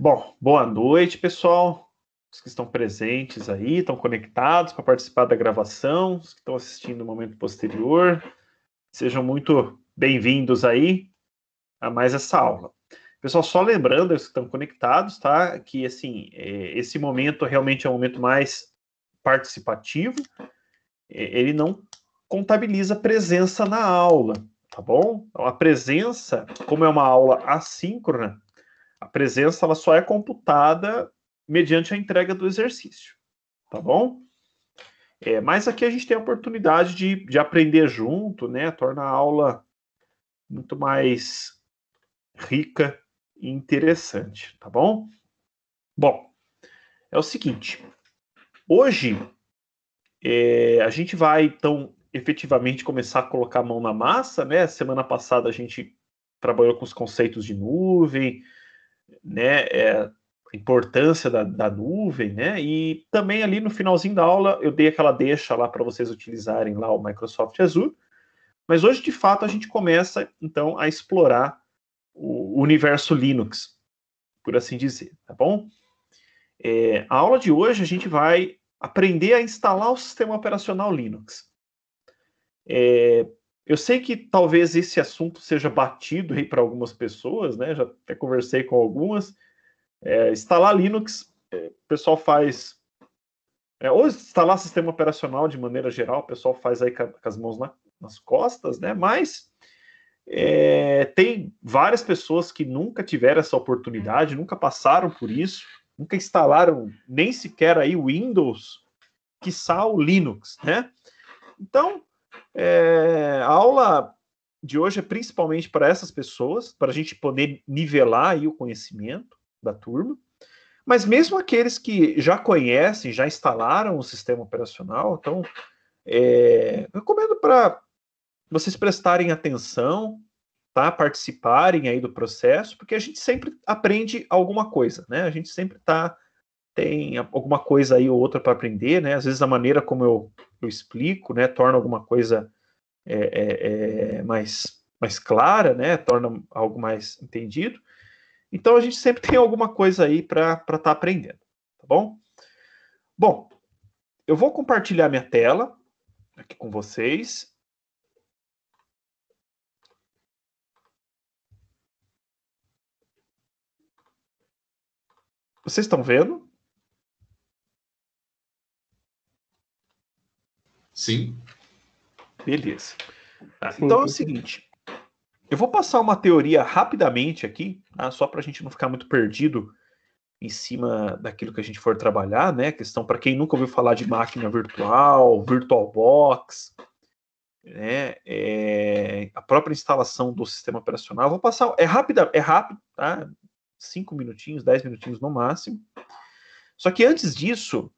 Bom, boa noite, pessoal. Os que estão presentes aí, estão conectados para participar da gravação, os que estão assistindo no momento posterior, sejam muito bem-vindos aí a mais essa aula. Pessoal, só lembrando, os que estão conectados, tá? Que, assim, esse momento realmente é um momento mais participativo, ele não contabiliza presença na aula, tá bom? Então, a presença, como é uma aula assíncrona, a presença ela só é computada mediante a entrega do exercício, tá bom? Mas aqui a gente tem a oportunidade de aprender junto, né? Torna a aula muito mais rica e interessante, tá bom? Bom, é o seguinte, hoje a gente vai, então, efetivamente começar a colocar a mão na massa, né? Semana passada a gente trabalhou com os conceitos de nuvem, né? A importância da nuvem, né? E também ali no finalzinho da aula eu dei aquela deixa lá para vocês utilizarem lá o Microsoft Azure. Mas hoje, de fato, a gente começa, então, a explorar o universo Linux, por assim dizer, tá bom? A aula de hoje a gente vai aprender a instalar o sistema operacional Linux. Eu sei que talvez esse assunto seja batido aí para algumas pessoas, né? Já até conversei com algumas. Instalar Linux, o pessoal faz. Ou instalar sistema operacional de maneira geral, o pessoal faz aí com as mãos nas costas, né? Mas tem várias pessoas que nunca tiveram essa oportunidade, nunca passaram por isso, nunca instalaram nem sequer aí o Windows, quiçá o Linux, né? Então, a aula de hoje é principalmente para essas pessoas, para a gente poder nivelar aí o conhecimento da turma. Mas mesmo aqueles que já conhecem, já instalaram o sistema operacional, então, recomendo para vocês prestarem atenção, tá? Participarem aí do processo, porque a gente sempre aprende alguma coisa, né? A gente sempre tem alguma coisa aí ou outra para aprender, né? Às vezes a maneira como eu explico, né, torna alguma coisa mais clara, né? Torna algo mais entendido. Então a gente sempre tem alguma coisa aí para estar aprendendo, tá bom? Bom, eu vou compartilhar minha tela aqui com vocês. Vocês estão vendo? Sim. Beleza. Então é o seguinte, eu vou passar uma teoria rapidamente aqui, tá? Só para a gente não ficar muito perdido em cima daquilo que a gente for trabalhar, né? Questão para quem nunca ouviu falar de máquina virtual, VirtualBox, né? A própria instalação do sistema operacional. Eu vou passar, é rápido, tá? 5 minutinhos, 10 minutinhos no máximo. Só que antes disso,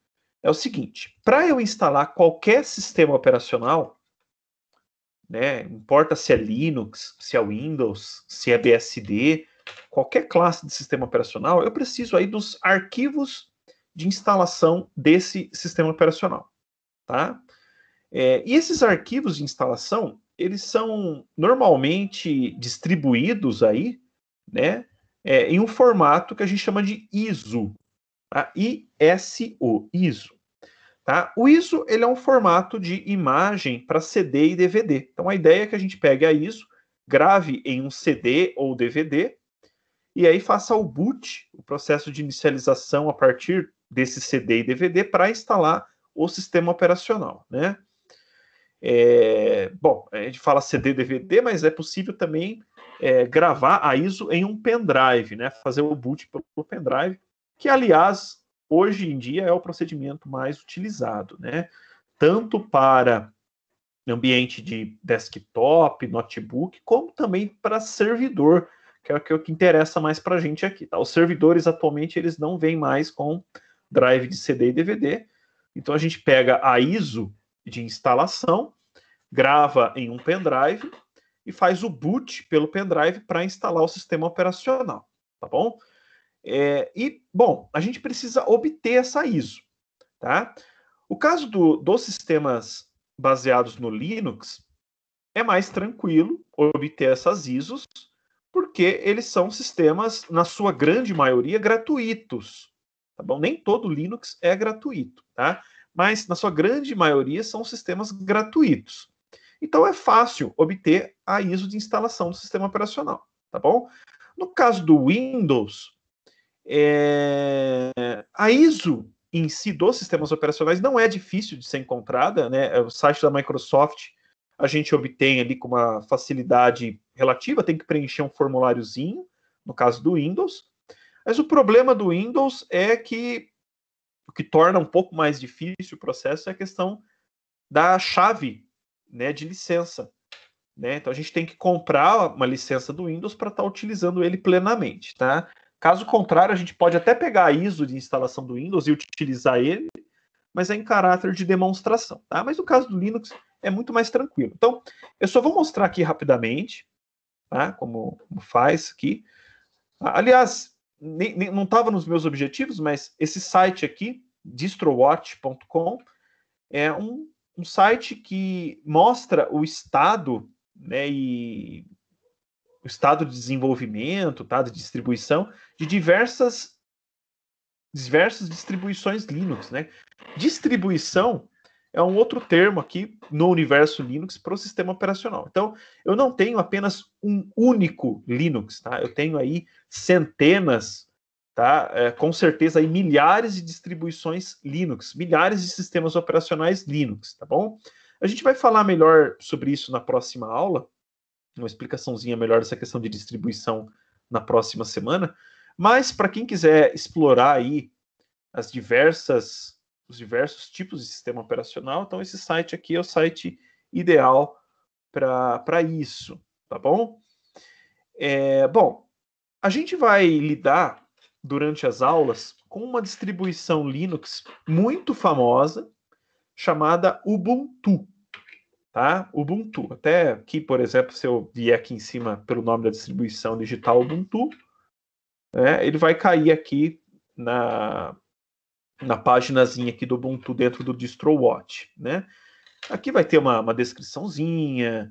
é o seguinte, para eu instalar qualquer sistema operacional, né, importa se é Linux, se é Windows, se é BSD, qualquer classe de sistema operacional, eu preciso aí dos arquivos de instalação desse sistema operacional, tá? E esses arquivos de instalação, eles são normalmente distribuídos aí, né, em um formato que a gente chama de ISO, tá? ISO. Tá? O ISO ele é um formato de imagem para CD e DVD. Então a ideia é que a gente pegue a ISO, grave em um CD ou DVD e aí faça o boot, o processo de inicialização a partir desse CD e DVD para instalar o sistema operacional, né? Bom, a gente fala CD e DVD, mas é possível também gravar a ISO em um pendrive, né? Fazer o boot pelo pendrive, que aliás hoje em dia é o procedimento mais utilizado, né? Tanto para ambiente de desktop, notebook, como também para servidor, que é o que interessa mais para a gente aqui. Tá? Os servidores atualmente eles não vêm mais com drive de CD e DVD, então a gente pega a ISO de instalação, grava em um pendrive e faz o boot pelo pendrive para instalar o sistema operacional, tá bom? Bom, a gente precisa obter essa ISO, tá? O caso dos sistemas baseados no Linux é mais tranquilo obter essas ISOs, Porque eles são sistemas, na sua grande maioria, gratuitos. Tá bom? Nem todo Linux é gratuito, tá? Mas, na sua grande maioria, são sistemas gratuitos. Então, é fácil obter a ISO de instalação do sistema operacional, tá bom? No caso do Windows, a ISO em si dos sistemas operacionais não é difícil de ser encontrada, né? O site da Microsoft a gente obtém ali com uma facilidade relativa, tem que preencher um formuláriozinho, no caso do Windows. Mas o problema do Windows é que o que torna um pouco mais difícil o processo é a questão da chave, né, de licença. Né? Então a gente tem que comprar uma licença do Windows para estar utilizando ele plenamente. Tá? Caso contrário, a gente pode até pegar a ISO de instalação do Windows e utilizar ele, mas é em caráter de demonstração. Tá? Mas no caso do Linux é muito mais tranquilo. Então, eu só vou mostrar aqui rapidamente, tá? Como faz aqui. Aliás, não estava nos meus objetivos, mas esse site aqui, distrowatch.com, é um site que mostra o estado, né, e o estado de desenvolvimento, tá, de distribuição de diversas distribuições Linux, né? Distribuição é um outro termo aqui no universo Linux para o sistema operacional. Então, eu não tenho apenas um único Linux, tá? Eu tenho aí centenas, tá? Com certeza aí milhares de distribuições Linux, milhares de sistemas operacionais Linux, tá bom? A gente vai falar melhor sobre isso na próxima aula, uma explicaçãozinha melhor dessa questão de distribuição na próxima semana. Mas para quem quiser explorar aí os diversos tipos de sistema operacional, então esse site aqui é o site ideal para isso, tá bom? Bom, a gente vai lidar durante as aulas com uma distribuição Linux muito famosa chamada Ubuntu. Tá? Ubuntu. Até aqui, por exemplo, se eu vier aqui em cima pelo nome da distribuição digital Ubuntu, né, ele vai cair aqui na paginazinha aqui do Ubuntu dentro do DistroWatch, né? Aqui vai ter uma descriçãozinha,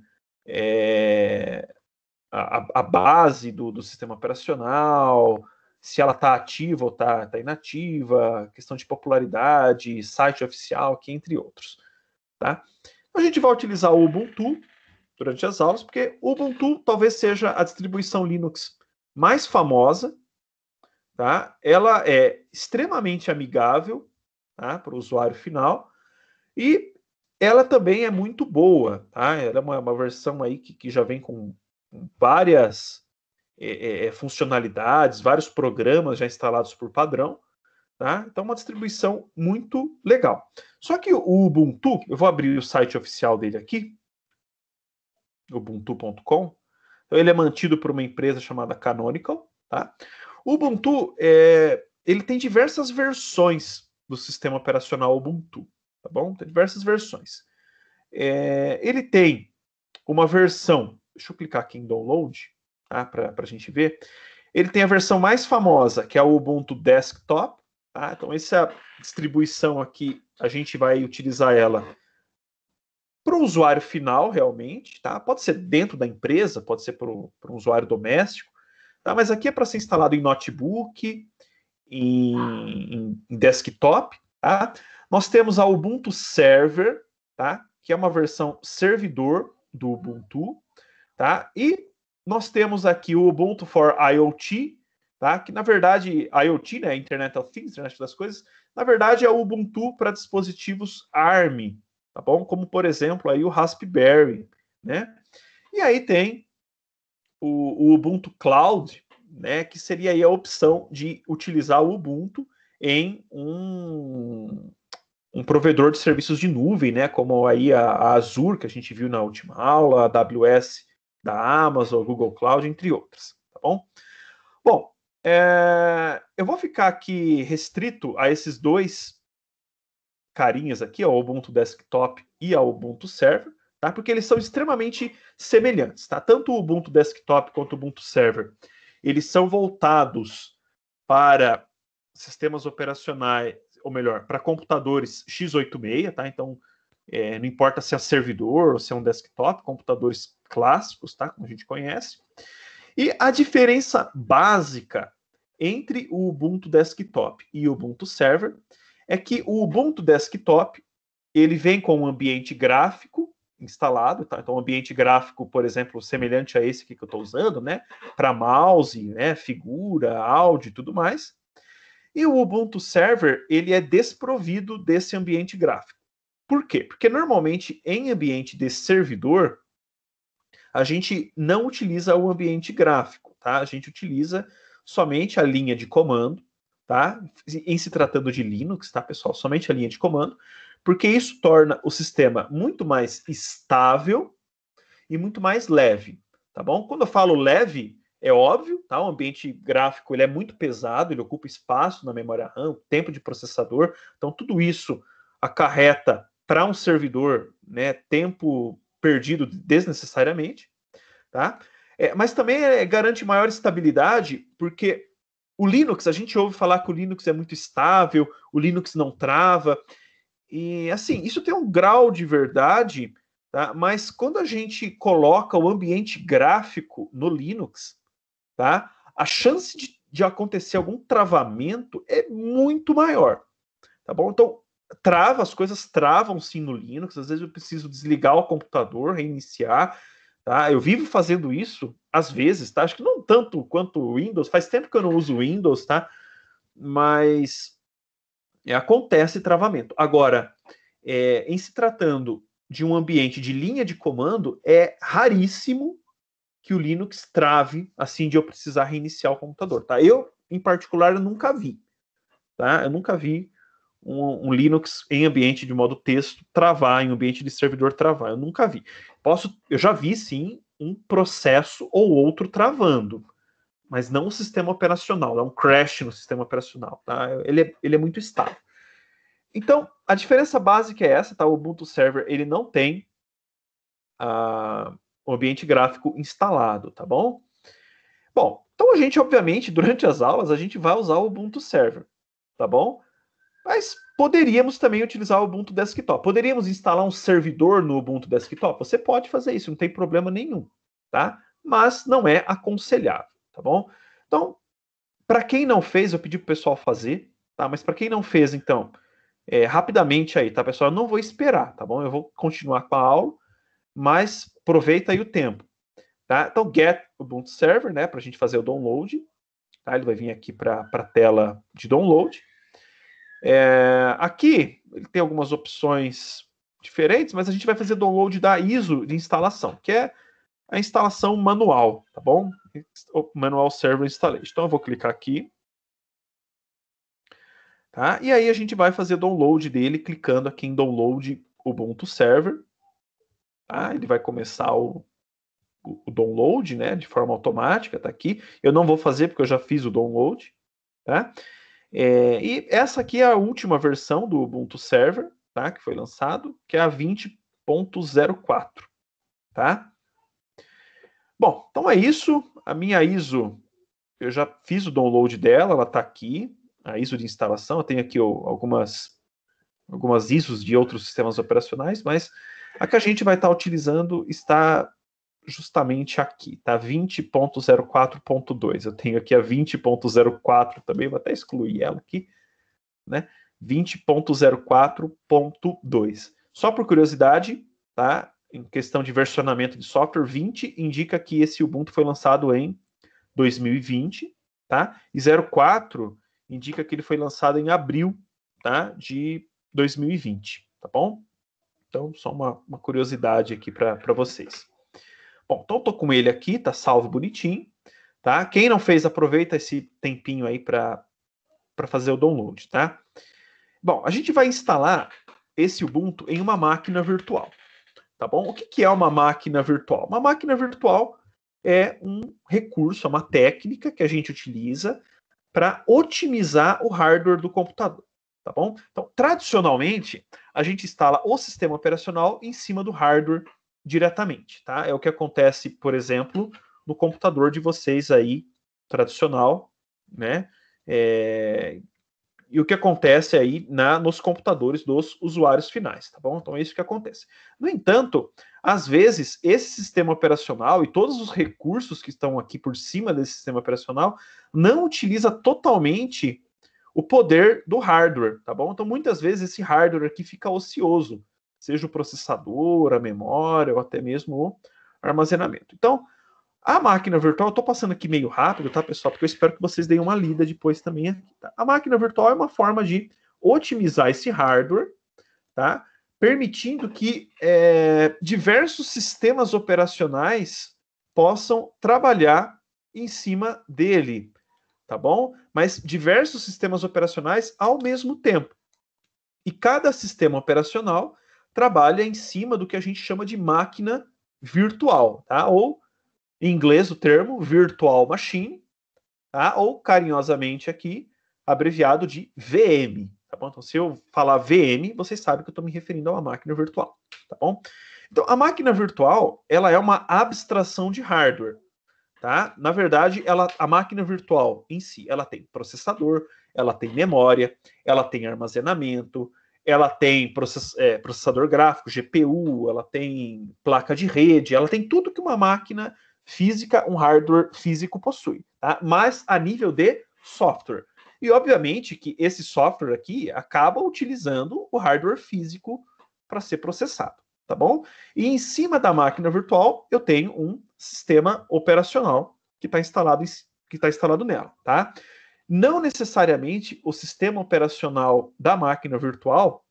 a base do sistema operacional, se ela está ativa ou está inativa, questão de popularidade, site oficial, aqui, entre outros. Tá? A gente vai utilizar o Ubuntu durante as aulas, porque o Ubuntu talvez seja a distribuição Linux mais famosa. Tá? Ela é extremamente amigável, tá, para o usuário final e ela também é muito boa. Tá? Ela é uma versão aí que já vem com várias funcionalidades, vários programas já instalados por padrão. Tá? Então, uma distribuição muito legal. Só que o Ubuntu, eu vou abrir o site oficial dele aqui, ubuntu.com. Então, ele é mantido por uma empresa chamada Canonical. Tá? O Ubuntu, ele tem diversas versões do sistema operacional Ubuntu. Tá bom? Tem diversas versões. Ele tem uma versão, deixa eu clicar aqui em download, tá? Para a gente ver. Ele tem a versão mais famosa, que é o Ubuntu Desktop. Tá? Então, essa distribuição aqui, a gente vai utilizar ela para o usuário final, realmente. Tá? Pode ser dentro da empresa, pode ser para um usuário doméstico. Tá? Mas aqui é para ser instalado em notebook, em desktop. Tá? Nós temos a Ubuntu Server, tá? Que é uma versão servidor do Ubuntu. Tá? E nós temos aqui o Ubuntu for IoT, tá? Que na verdade, IoT, né, Internet of Things, Internet das Coisas, na verdade é o Ubuntu para dispositivos ARM, tá bom? Como, por exemplo, aí o Raspberry, né? E aí tem o Ubuntu Cloud, né, que seria aí a opção de utilizar o Ubuntu em um provedor de serviços de nuvem, né, como aí a Azure, que a gente viu na última aula, a AWS da Amazon, Google Cloud, entre outras, tá bom? Bom, eu vou ficar aqui restrito a esses dois carinhas aqui, ao Ubuntu Desktop e ao Ubuntu Server, tá? Porque eles são extremamente semelhantes, tá? Tanto o Ubuntu Desktop quanto o Ubuntu Server, eles são voltados para sistemas operacionais, ou melhor, para computadores x86, tá? Então, não importa se é servidor ou se é um desktop, computadores clássicos, tá? Como a gente conhece. E a diferença básica entre o Ubuntu Desktop e o Ubuntu Server é que o Ubuntu Desktop ele vem com um ambiente gráfico instalado, tá? Então, um ambiente gráfico, por exemplo, semelhante a esse que eu estou usando, né? Para mouse, né? Figura, áudio e tudo mais. E o Ubuntu Server, ele é desprovido desse ambiente gráfico. Por quê? Porque normalmente em ambiente de servidor, a gente não utiliza o ambiente gráfico, tá? A gente utiliza somente a linha de comando, tá? Em se tratando de Linux, tá, pessoal? Somente a linha de comando, porque isso torna o sistema muito mais estável e muito mais leve, tá bom? Quando eu falo leve, é óbvio, tá? O ambiente gráfico ele é muito pesado, ele ocupa espaço na memória RAM, tempo de processador, então tudo isso acarreta para um servidor, né, tempo perdido desnecessariamente, tá? Mas também garante maior estabilidade, porque o Linux, a gente ouve falar que o Linux é muito estável, o Linux não trava, e assim, isso tem um grau de verdade, tá? Mas quando a gente coloca o ambiente gráfico no Linux, tá? A chance de acontecer algum travamento é muito maior, tá bom? Então, as coisas travam sim no Linux, às vezes eu preciso desligar o computador, reiniciar, tá? Eu vivo fazendo isso, às vezes, tá? Acho que não tanto quanto o Windows, faz tempo que eu não uso o Windows, tá? Mas acontece travamento. Agora, em se tratando de um ambiente de linha de comando, é raríssimo que o Linux trave assim de eu precisar reiniciar o computador, tá? Eu, em particular, eu nunca vi, tá? Eu nunca vi um Linux em ambiente de modo texto travar, em ambiente de servidor travar. Eu nunca vi. Eu já vi sim um processo ou outro travando, mas não o sistema operacional, é um crash no sistema operacional, tá? Ele é muito estável. Então, a diferença básica é essa, tá? O Ubuntu Server, ele não tem o ambiente gráfico instalado, tá bom? Bom, então a gente, obviamente, durante as aulas, a gente vai usar o Ubuntu Server, tá bom? Mas poderíamos também utilizar o Ubuntu Desktop. Poderíamos instalar um servidor no Ubuntu Desktop? Você pode fazer isso, não tem problema nenhum, tá? Mas não é aconselhável, tá bom? Então, para quem não fez, eu pedi pro pessoal fazer, tá? Mas para quem não fez, então, rapidamente aí, tá, pessoal? Eu não vou esperar, tá bom? Eu vou continuar com a aula, mas aproveita aí o tempo, tá? Então, get Ubuntu Server, né, para a gente fazer o download, tá? Ele vai vir aqui para a tela de download. Aqui ele tem algumas opções diferentes, mas a gente vai fazer download da ISO de instalação, que é a instalação manual, tá bom? O Manual Server Installation. Então eu vou clicar aqui, tá? E aí a gente vai fazer download dele clicando aqui em Download Ubuntu Server, tá? Ele vai começar o download, né, de forma automática, tá aqui. Eu não vou fazer porque eu já fiz o download, tá? E essa aqui é a última versão do Ubuntu Server, tá? Que foi lançado, que é a 20.04, tá? Bom, então é isso. A minha ISO, eu já fiz o download dela, ela está aqui, a ISO de instalação. Eu tenho aqui algumas ISOs de outros sistemas operacionais, mas a que a gente vai estar utilizando está justamente aqui, tá? 20.04.2. Eu tenho aqui a 20.04 também, vou até excluir ela aqui, né? 20.04.2. Só por curiosidade, tá? Em questão de versionamento de software, 20 indica que esse Ubuntu foi lançado em 2020, tá? E 04 indica que ele foi lançado em abril, tá? De 2020, tá bom? Então, só uma curiosidade aqui para vocês. Bom, então eu tô com ele aqui, tá salvo bonitinho, tá? Quem não fez, aproveita esse tempinho aí para fazer o download, tá? Bom, a gente vai instalar esse Ubuntu em uma máquina virtual, tá bom? O que é uma máquina virtual? Uma máquina virtual é um recurso, é uma técnica que a gente utiliza para otimizar o hardware do computador, tá bom? Então, tradicionalmente, a gente instala o sistema operacional em cima do hardware diretamente, tá? É o que acontece, por exemplo, no computador de vocês aí, tradicional, né? e o que acontece aí nos computadores dos usuários finais, tá bom? Então é isso que acontece. No entanto, às vezes, esse sistema operacional e todos os recursos que estão aqui por cima desse sistema operacional não utiliza totalmente o poder do hardware, tá bom? Então, muitas vezes, esse hardware aqui fica ocioso, seja o processador, a memória ou até mesmo o armazenamento. Então, a máquina virtual, eu estou passando aqui meio rápido, tá, pessoal? Porque eu espero que vocês deem uma lida depois também aqui, tá? A máquina virtual é uma forma de otimizar esse hardware, tá? Permitindo que diversos sistemas operacionais possam trabalhar em cima dele, tá bom? Mas diversos sistemas operacionais ao mesmo tempo. E cada sistema operacional trabalha em cima do que a gente chama de máquina virtual, tá? Ou em inglês o termo virtual machine, tá? Ou carinhosamente aqui abreviado de VM, tá bom? Então se eu falar VM, vocês sabem que eu estou me referindo a uma máquina virtual, tá bom? Então a máquina virtual, ela é uma abstração de hardware, tá? Na verdade, a máquina virtual em si, ela tem processador, ela tem memória, ela tem armazenamento, ela tem processador gráfico, GPU, ela tem placa de rede, ela tem tudo que uma máquina física, um hardware físico possui, tá? Mas a nível de software. E obviamente que esse software aqui acaba utilizando o hardware físico para ser processado, tá bom? E em cima da máquina virtual eu tenho um sistema operacional que está instalado nela, tá? Não necessariamente o sistema operacional da máquina virtual,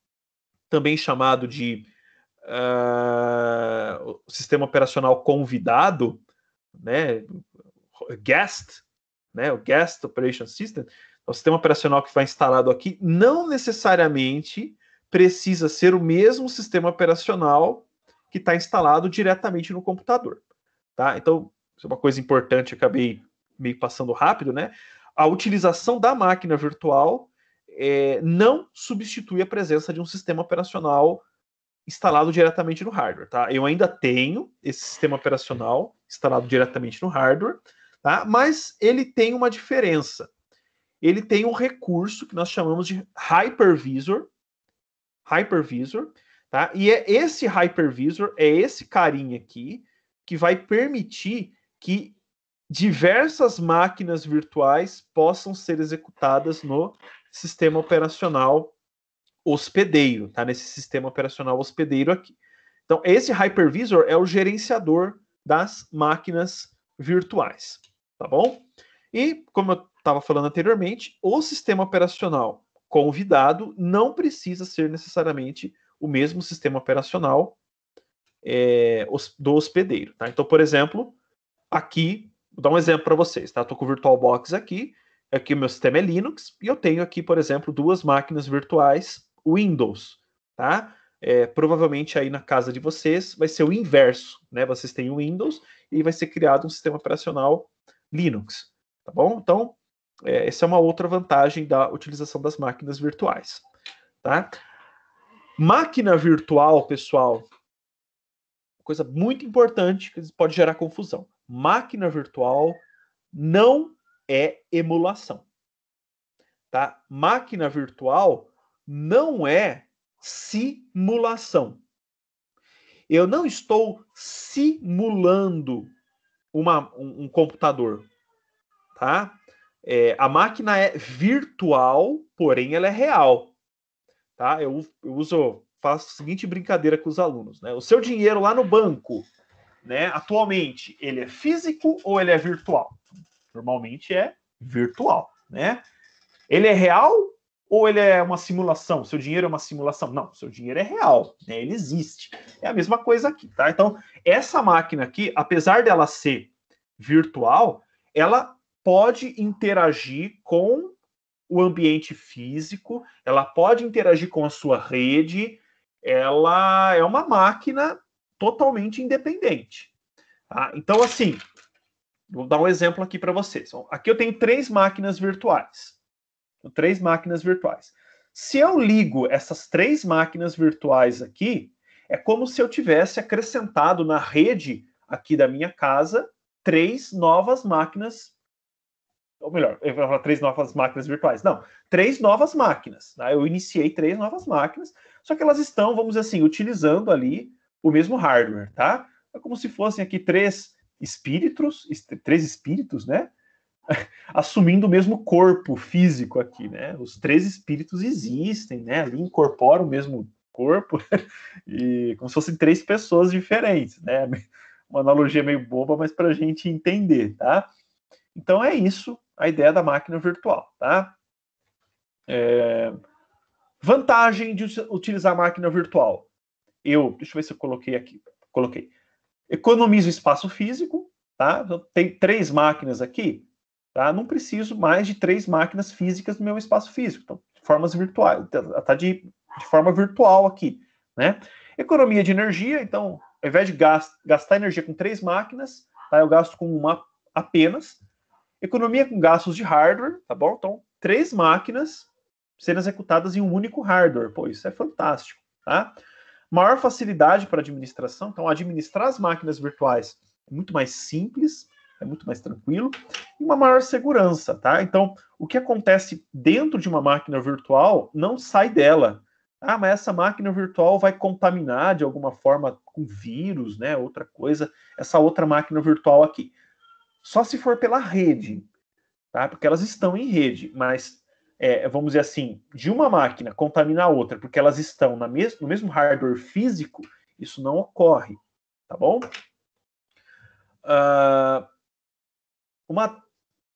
também chamado de sistema operacional convidado, né, guest, né, o Guest Operation System, o sistema operacional que vai instalado aqui, não necessariamente precisa ser o mesmo sistema operacional que está instalado diretamente no computador, tá? Então, isso é uma coisa importante, acabei meio passando rápido, né? A utilização da máquina virtual não substitui a presença de um sistema operacional instalado diretamente no hardware, tá? Eu ainda tenho esse sistema operacional instalado diretamente no hardware, tá? Mas ele tem uma diferença. Ele tem um recurso que nós chamamos de hypervisor, tá? E esse hypervisor, é esse carinha aqui, que vai permitir que diversas máquinas virtuais possam ser executadas no sistema operacional hospedeiro, tá? Nesse sistema operacional hospedeiro aqui. Então, esse hypervisor é o gerenciador das máquinas virtuais, tá bom? E, como eu estava falando anteriormente, o sistema operacional convidado não precisa ser necessariamente o mesmo sistema operacional do hospedeiro, tá? Então, por exemplo, aqui, vou dar um exemplo para vocês, tá? Estou com o VirtualBox aqui o meu sistema é Linux, e eu tenho aqui, por exemplo, duas máquinas virtuais Windows, tá? Provavelmente aí na casa de vocês vai ser o inverso, né? Vocês têm o Windows e vai ser criado um sistema operacional Linux, tá bom? Então, essa é uma outra vantagem da utilização das máquinas virtuais, tá? Máquina virtual, pessoal, coisa muito importante que pode gerar confusão. Máquina virtual não é emulação, tá? Máquina virtual não é simulação. Eu não estou simulando um computador, tá? A máquina é virtual, porém ela é real, tá? Eu faço a seguinte brincadeira com os alunos, né? O seu dinheiro lá no banco, né? Atualmente, ele é físico ou ele é virtual? Normalmente é virtual, né? Ele é real ou ele é uma simulação? Seu dinheiro é uma simulação? Não, seu dinheiro é real, né? Ele existe. É a mesma coisa aqui, tá? Então, essa máquina aqui, apesar dela ser virtual, ela pode interagir com o ambiente físico, ela pode interagir com a sua rede, ela é uma máquina totalmente independente. Tá? Então, assim, vou dar um exemplo aqui para vocês. Aqui eu tenho três máquinas virtuais. Se eu ligo essas três máquinas virtuais aqui, é como se eu tivesse acrescentado na rede aqui da minha casa três novas máquinas ou melhor, eu vou falar 3 novas máquinas virtuais. Não, 3 novas máquinas. Tá? Eu iniciei 3 novas máquinas, só que elas estão, vamos dizer assim, utilizando ali o mesmo hardware, tá? É como se fossem aqui 3 espíritos, né? Assumindo o mesmo corpo físico aqui, né? Os 3 espíritos existem, né? Ali incorporam o mesmo corpo e como se fossem 3 pessoas diferentes, né? Uma analogia meio boba, mas para a gente entender, tá? Então é isso a ideia da máquina virtual, tá? Vantagem de utilizar a máquina virtual. Deixa eu ver se eu coloquei aqui. Coloquei. Economizo espaço físico, tá? Então, tem 3 máquinas aqui, tá? Não preciso mais de 3 máquinas físicas no meu espaço físico. Então, formas virtuais, tá de forma virtual aqui, né? Economia de energia, então, ao invés de gastar energia com 3 máquinas, tá? Eu gasto com uma apenas. Economia com gastos de hardware, tá bom? Então, 3 máquinas sendo executadas em um único hardware. Pô, isso é fantástico, tá? Maior facilidade para administração. Então, administrar as máquinas virtuais é muito mais simples, é muito mais tranquilo. E uma maior segurança, tá? Então, o que acontece dentro de uma máquina virtual não sai dela. Ah, mas essa máquina virtual vai contaminar de alguma forma com vírus, né? Outra coisa, essa outra máquina virtual aqui. Só se for pela rede, tá? Porque elas estão em rede, mas vamos dizer assim, de uma máquina contaminar a outra, porque elas estão no mesmo hardware físico, isso não ocorre, tá bom? Uma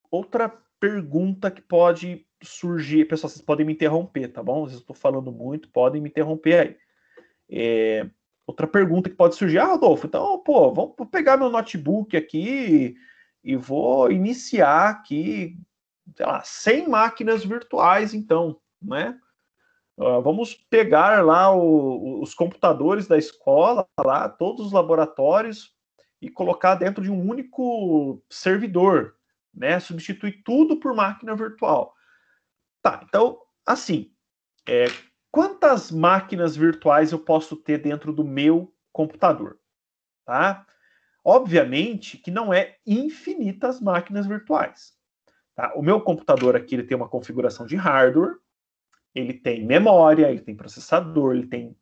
outra pergunta que pode surgir, pessoal, vocês podem me interromper, tá bom? Vocês estou falando muito, podem me interromper aí. Outra pergunta que pode surgir, Rodolfo, então, pô, vamos pegar meu notebook aqui e vou iniciar aqui, sei lá, 100 máquinas virtuais, então, né? Vamos pegar lá os computadores da escola, lá, todos os laboratórios, e colocar dentro de um único servidor, né? Substituir tudo por máquina virtual. Tá, então, assim, quantas máquinas virtuais eu posso ter dentro do meu computador? Tá? Obviamente que não é infinitas máquinas virtuais. Tá? O meu computador aqui ele tem uma configuração de hardware, ele tem memória, ele tem processador, ele tem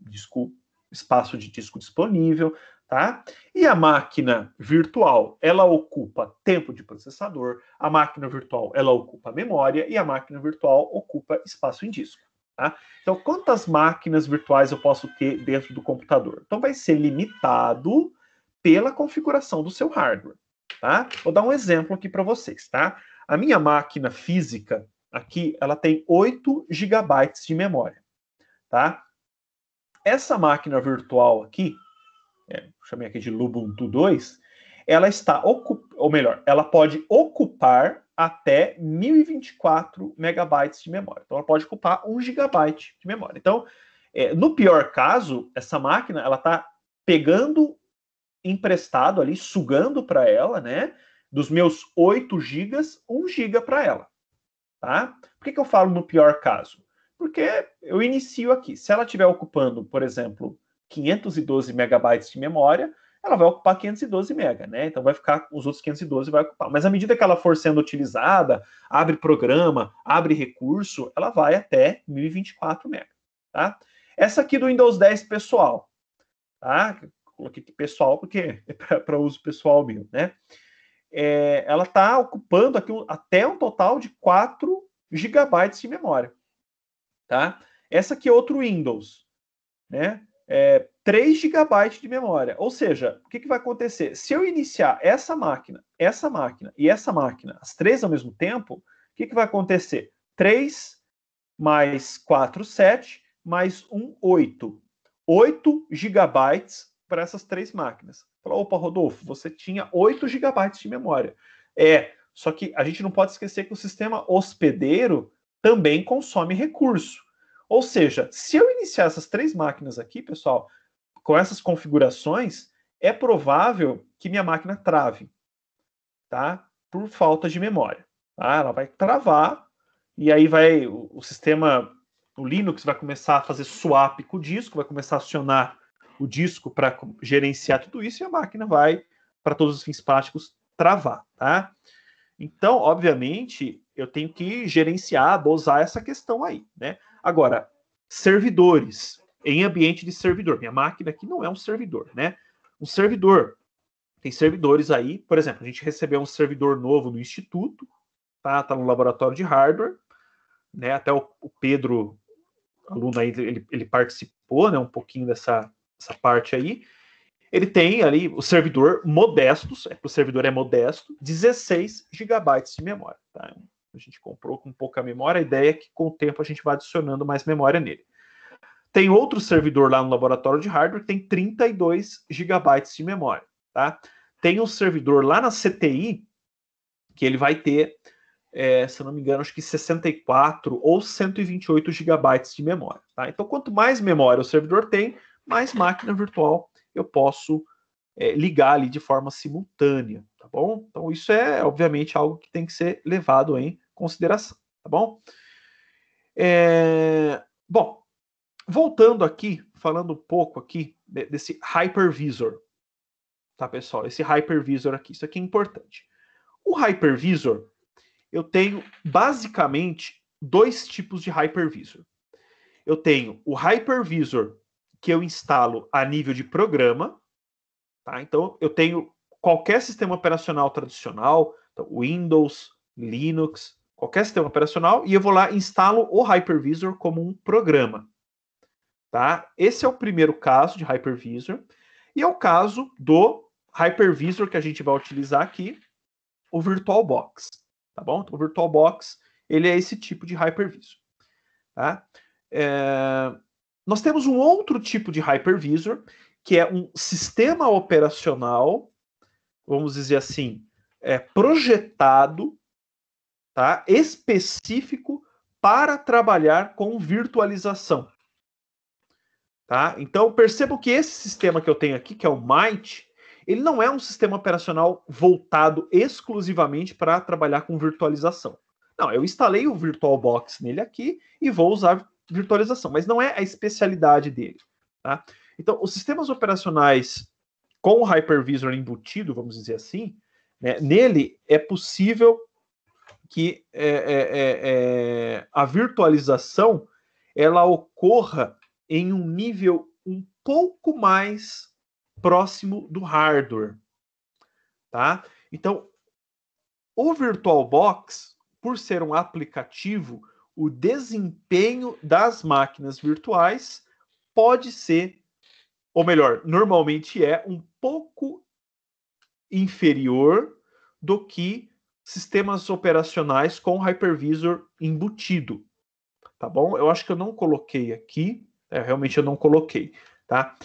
espaço de disco disponível, tá? E a máquina virtual, ela ocupa tempo de processador, a máquina virtual, ela ocupa memória e a máquina virtual ocupa espaço em disco, tá? Então, quantas máquinas virtuais eu posso ter dentro do computador? Então, vai ser limitado pela configuração do seu hardware, tá? Vou dar um exemplo aqui para vocês, tá? A minha máquina física aqui, ela tem 8 GB de memória, tá? Essa máquina virtual aqui, chamei aqui de Lubuntu 2, ela está, ou melhor, ela pode ocupar até 1024 megabytes de memória. Então, ela pode ocupar 1 GB de memória. Então, no pior caso, essa máquina, ela está pegando emprestado ali, sugando para ela, né? Dos meus 8 GB, 1 GB para ela. Tá? Por que eu falo no pior caso? Porque eu inicio aqui. Se ela estiver ocupando, por exemplo, 512 megabytes de memória, ela vai ocupar 512 mega, né? Então vai ficar, os outros 512 vai ocupar. Mas à medida que ela for sendo utilizada, abre programa, abre recurso, ela vai até 1024 mega, tá? Essa aqui do Windows 10 pessoal, tá? Coloquei aqui pessoal porque é para uso pessoal meu, né? Ela está ocupando aqui até um total de 4 GB de memória. Tá? Essa aqui é outro Windows, né? 3 GB de memória. Ou seja, o que vai acontecer? Se eu iniciar essa máquina e essa máquina, as 3 ao mesmo tempo, o que vai acontecer? 3 mais 4, 7, mais 1, 8. 8 GB para essas 3 máquinas. Falou, opa, Rodolfo, você tinha 8 GB de memória. Só que a gente não pode esquecer que o sistema hospedeiro também consome recurso. Ou seja, se eu iniciar essas 3 máquinas aqui, pessoal, com essas configurações, é provável que minha máquina trave, tá? Por falta de memória. Tá? Ela vai travar, e aí vai o sistema, o Linux vai começar a fazer swap com o disco, vai começar a acionar o disco para gerenciar tudo isso, e a máquina vai, para todos os fins práticos, travar, tá? Então, obviamente, eu tenho que gerenciar, dosar essa questão aí, né? Agora, servidores em ambiente de servidor. Minha máquina aqui não é um servidor, né? Um servidor. Tem servidores aí, por exemplo, a gente recebeu um servidor novo no instituto, tá? Tá no laboratório de hardware, né? Até o Pedro, aluno aí, ele participou, né? Um pouquinho dessa parte aí. Ele tem ali o servidor modestos, o servidor é modesto, 16 gigabytes de memória. Tá? A gente comprou com pouca memória, a ideia é que com o tempo a gente vai adicionando mais memória nele. Tem outro servidor lá no laboratório de hardware que tem 32 gigabytes de memória. Tá? Tem um servidor lá na CTI que ele vai ter, se eu não me engano, acho que 64 ou 128 gigabytes de memória. Tá? Então, quanto mais memória o servidor tem, mais máquina virtual eu posso ligar ali de forma simultânea, tá bom? Então isso é, obviamente, algo que tem que ser levado em consideração, tá bom? Bom, voltando aqui, falando um pouco aqui desse hypervisor, tá, pessoal? Esse hypervisor aqui, isso aqui é importante. O hypervisor, eu tenho basicamente dois tipos de hypervisor. Eu tenho o hypervisor que eu instalo a nível de programa, tá? Então, eu tenho qualquer sistema operacional tradicional, então Windows, Linux, qualquer sistema operacional, e eu vou lá e instalo o hypervisor como um programa. Tá? Esse é o primeiro caso de hypervisor, e é o caso do hypervisor que a gente vai utilizar aqui, o VirtualBox. Tá bom? Então, o VirtualBox, ele é esse tipo de hypervisor. Tá? Nós temos um outro tipo de hypervisor, que é um sistema operacional, vamos dizer assim, projetado, tá, específico para trabalhar com virtualização. Tá? Então, percebo que esse sistema que eu tenho aqui, que é o Might, ele não é um sistema operacional voltado exclusivamente para trabalhar com virtualização. Não, eu instalei o VirtualBox nele aqui e vou usar virtualização, mas não é a especialidade dele. Tá? Então, os sistemas operacionais com o hypervisor embutido, vamos dizer assim, né, nele é possível que a virtualização ela ocorra em um nível um pouco mais próximo do hardware. Tá? Então, o VirtualBox, por ser um aplicativo, o desempenho das máquinas virtuais pode ser, ou melhor, normalmente é um pouco inferior do que sistemas operacionais com hypervisor embutido. Tá bom? Eu acho que eu não coloquei aqui, realmente eu não coloquei, tá?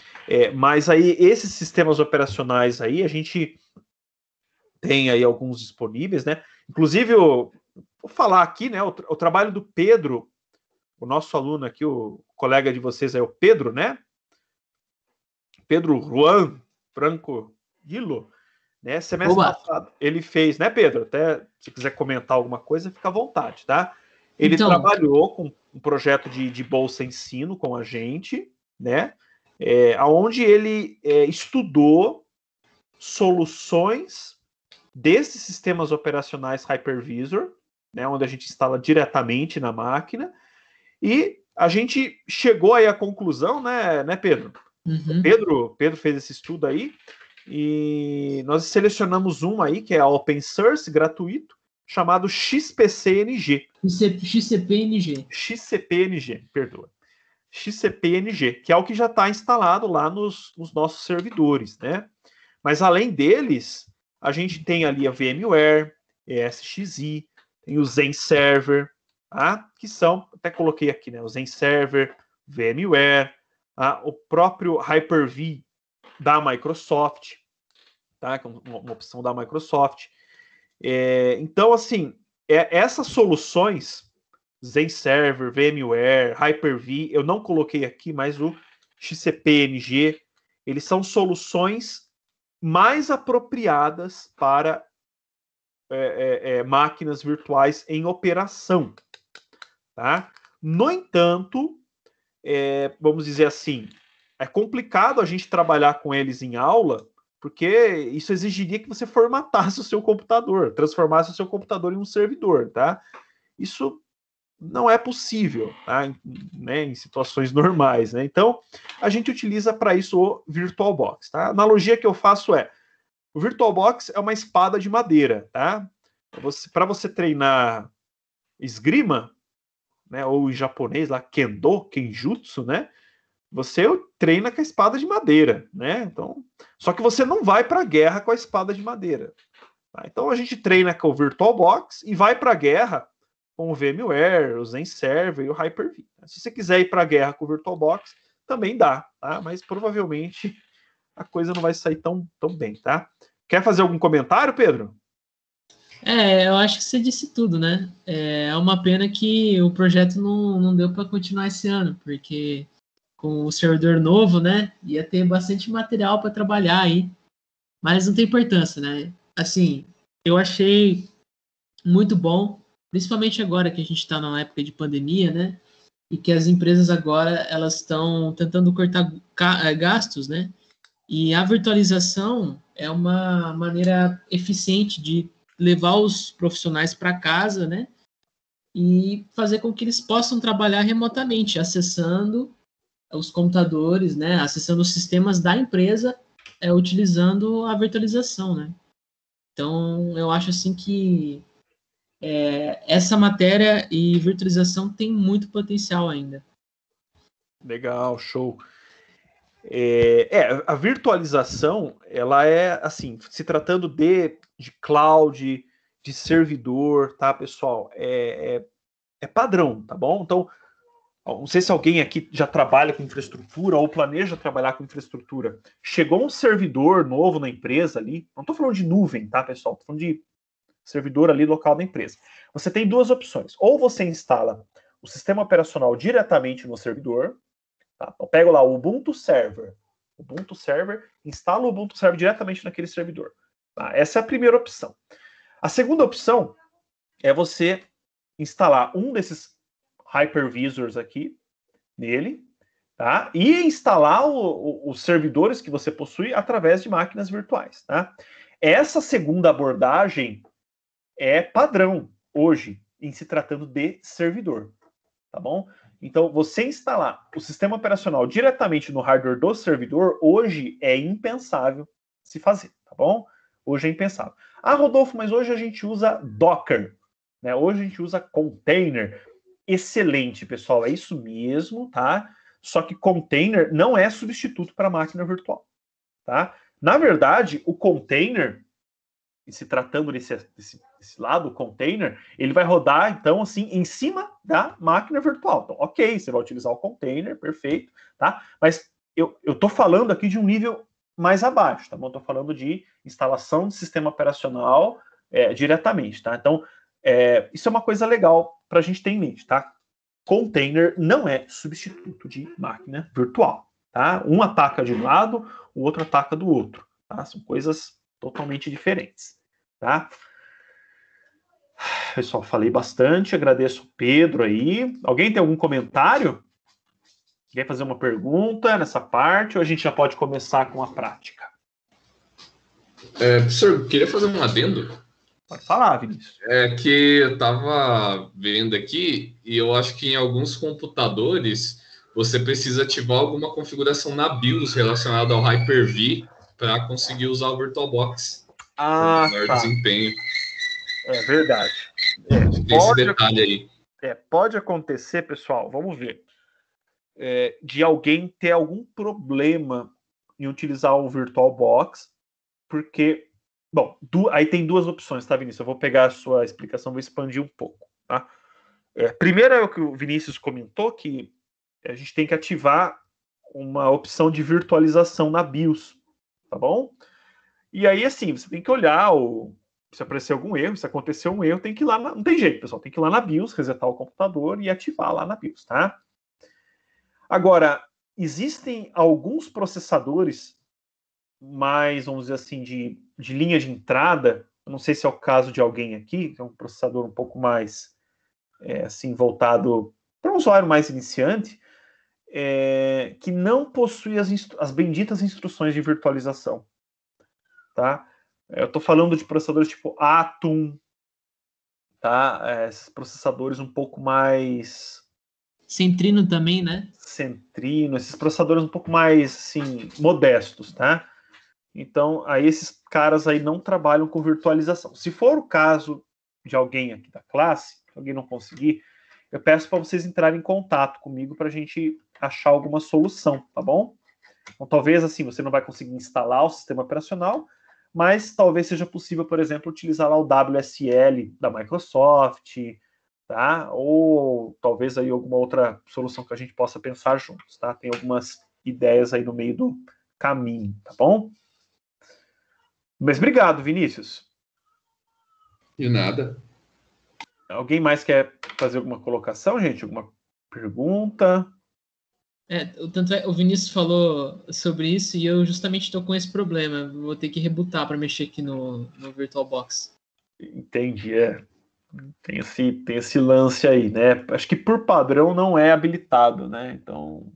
Mas aí esses sistemas operacionais aí a gente tem aí alguns disponíveis, né? Inclusive, vou falar aqui, né? O trabalho do Pedro, o nosso aluno aqui, o colega de vocês é o Pedro, né? Pedro Juan Franco Guilo, né? Semestre passado ele fez, né, Pedro? Até se quiser comentar alguma coisa, fica à vontade, tá? Ele trabalhou com um projeto de bolsa ensino com a gente, né? Onde ele estudou soluções desses sistemas operacionais hypervisor, né, onde a gente instala diretamente na máquina, e a gente chegou aí à conclusão, né, Pedro? Uhum. Pedro fez esse estudo aí, e nós selecionamos um aí, que é open source, gratuito, chamado XPCNG. XCPNG, perdoa. XCPNG, que é o que já está instalado lá nos nossos servidores, né? Mas além deles, a gente tem ali a VMware, ESXi, tem o Zen Server, tá? Que são, até coloquei aqui, né? O Zen Server, VMware, tá? O próprio Hyper-V da Microsoft, tá? Que é uma opção da Microsoft. Então, assim, essas soluções, Zen Server, VMware, Hyper-V, eu não coloquei aqui, mas o XCPNG, eles são soluções mais apropriadas para máquinas virtuais em operação. Tá? No entanto, vamos dizer assim, é complicado a gente trabalhar com eles em aula, porque isso exigiria que você formatasse o seu computador, transformasse o seu computador em um servidor, tá? Isso não é possível, tá? Em situações normais, né? Então, a gente utiliza para isso o VirtualBox, tá? A analogia que eu faço é, o VirtualBox é uma espada de madeira, tá? Para você treinar esgrima, né, ou em japonês lá, Kendo, Kenjutsu, né? Você treina com a espada de madeira, né? Então, só que você não vai para a guerra com a espada de madeira. Tá? Então a gente treina com o VirtualBox e vai para a guerra com o VMware, o ZenServer e o Hyper-V. Se você quiser ir para a guerra com o VirtualBox, também dá, tá? Mas provavelmente a coisa não vai sair tão bem, tá? Quer fazer algum comentário, Pedro? Eu acho que você disse tudo, né? É uma pena que o projeto não deu para continuar esse ano, porque com o servidor novo, né, ia ter bastante material para trabalhar aí, mas não tem importância, né? Assim, eu achei muito bom, principalmente agora que a gente está numa época de pandemia, né? E que as empresas agora elas estão tentando cortar gastos, né? E a virtualização é uma maneira eficiente de levar os profissionais para casa, né? E fazer com que eles possam trabalhar remotamente, acessando os computadores, né? Acessando os sistemas da empresa, utilizando a virtualização, né? Então, eu acho assim que essa matéria e virtualização tem muito potencial ainda. Legal, show. A virtualização, ela é, assim, se tratando de cloud, de servidor, tá, pessoal? É padrão, tá bom? Então, não sei se alguém aqui já trabalha com infraestrutura ou planeja trabalhar com infraestrutura. Chegou um servidor novo na empresa ali, não estou falando de nuvem, tá, pessoal? Estou falando de servidor ali local da empresa. Você tem duas opções. Ou você instala o sistema operacional diretamente no servidor, tá? Eu pego lá o Ubuntu Server, instala o Ubuntu Server diretamente naquele servidor. Tá? Essa é a primeira opção. A segunda opção é você instalar um desses hypervisors aqui nele, tá? E instalar os servidores que você possui através de máquinas virtuais, tá? Essa segunda abordagem é padrão hoje em se tratando de servidor, tá bom? Então, você instalar o sistema operacional diretamente no hardware do servidor, hoje é impensável se fazer, tá bom? Hoje é impensável. Ah, Rodolfo, mas hoje a gente usa Docker, né? Hoje a gente usa container. Excelente, pessoal, é isso mesmo, tá? Só que container não é substituto para máquina virtual, tá? Na verdade, o container, se tratando desse lado, o container, ele vai rodar, então, assim, em cima da máquina virtual. Então, ok, você vai utilizar o container, perfeito, tá? Mas eu tô falando aqui de um nível mais abaixo, tá bom? Estou falando de instalação de sistema operacional diretamente, tá? Então, isso é uma coisa legal para a gente ter em mente, tá? Container não é substituto de máquina virtual, tá? Um ataca de um lado, o outro ataca do outro, tá? São coisas totalmente diferentes, tá? Pessoal, falei bastante, agradeço o Pedro aí. Alguém tem algum comentário? Quer fazer uma pergunta nessa parte ou a gente já pode começar com a prática? Professor, queria fazer um adendo. Pode falar, Vinícius. É que eu estava vendo aqui e eu acho que em alguns computadores você precisa ativar alguma configuração na BIOS relacionada ao Hyper-V para conseguir usar o VirtualBox com maior desempenho. É verdade. Tem esse detalhe aí. Pode acontecer, pessoal, vamos ver, de alguém ter algum problema em utilizar o VirtualBox, porque, bom, aí tem duas opções, tá, Vinícius? Eu vou pegar a sua explicação, vou expandir um pouco, tá? Primeiro é o que o Vinícius comentou, que a gente tem que ativar uma opção de virtualização na BIOS, tá bom? E aí, assim, você tem que olhar se aparecer algum erro, se acontecer um erro, tem que ir lá, não tem jeito, pessoal, tem que ir lá na BIOS, resetar o computador e ativar lá na BIOS, tá? Agora, existem alguns processadores mais, vamos dizer assim, de linha de entrada, eu não sei se é o caso de alguém aqui, que é um processador um pouco mais, assim, voltado para um usuário mais iniciante, que não possui as benditas instruções de virtualização. tá? Eu estou falando de processadores tipo Atom, tá? Esses processadores um pouco mais... Centrino também, né? Centrino, esses processadores um pouco mais, assim, modestos, tá? Então, aí esses caras aí não trabalham com virtualização. Se for o caso de alguém aqui da classe, se alguém não conseguir, eu peço para vocês entrarem em contato comigo para a gente achar alguma solução, tá bom? Então, talvez, assim, você não vai conseguir instalar o sistema operacional, mas talvez seja possível, por exemplo, utilizar lá o WSL da Microsoft, tá? Ou talvez aí alguma outra solução que a gente possa pensar juntos, tá? Tem algumas ideias aí no meio do caminho, tá bom? Mas obrigado, Vinícius. De nada. Alguém mais quer fazer alguma colocação, gente? Alguma pergunta? Tanto é, o Vinícius falou sobre isso e eu justamente estou com esse problema. Vou ter que rebootar para mexer aqui no VirtualBox. Entendi, Tem esse lance aí, né? Acho que por padrão não é habilitado, né? Então.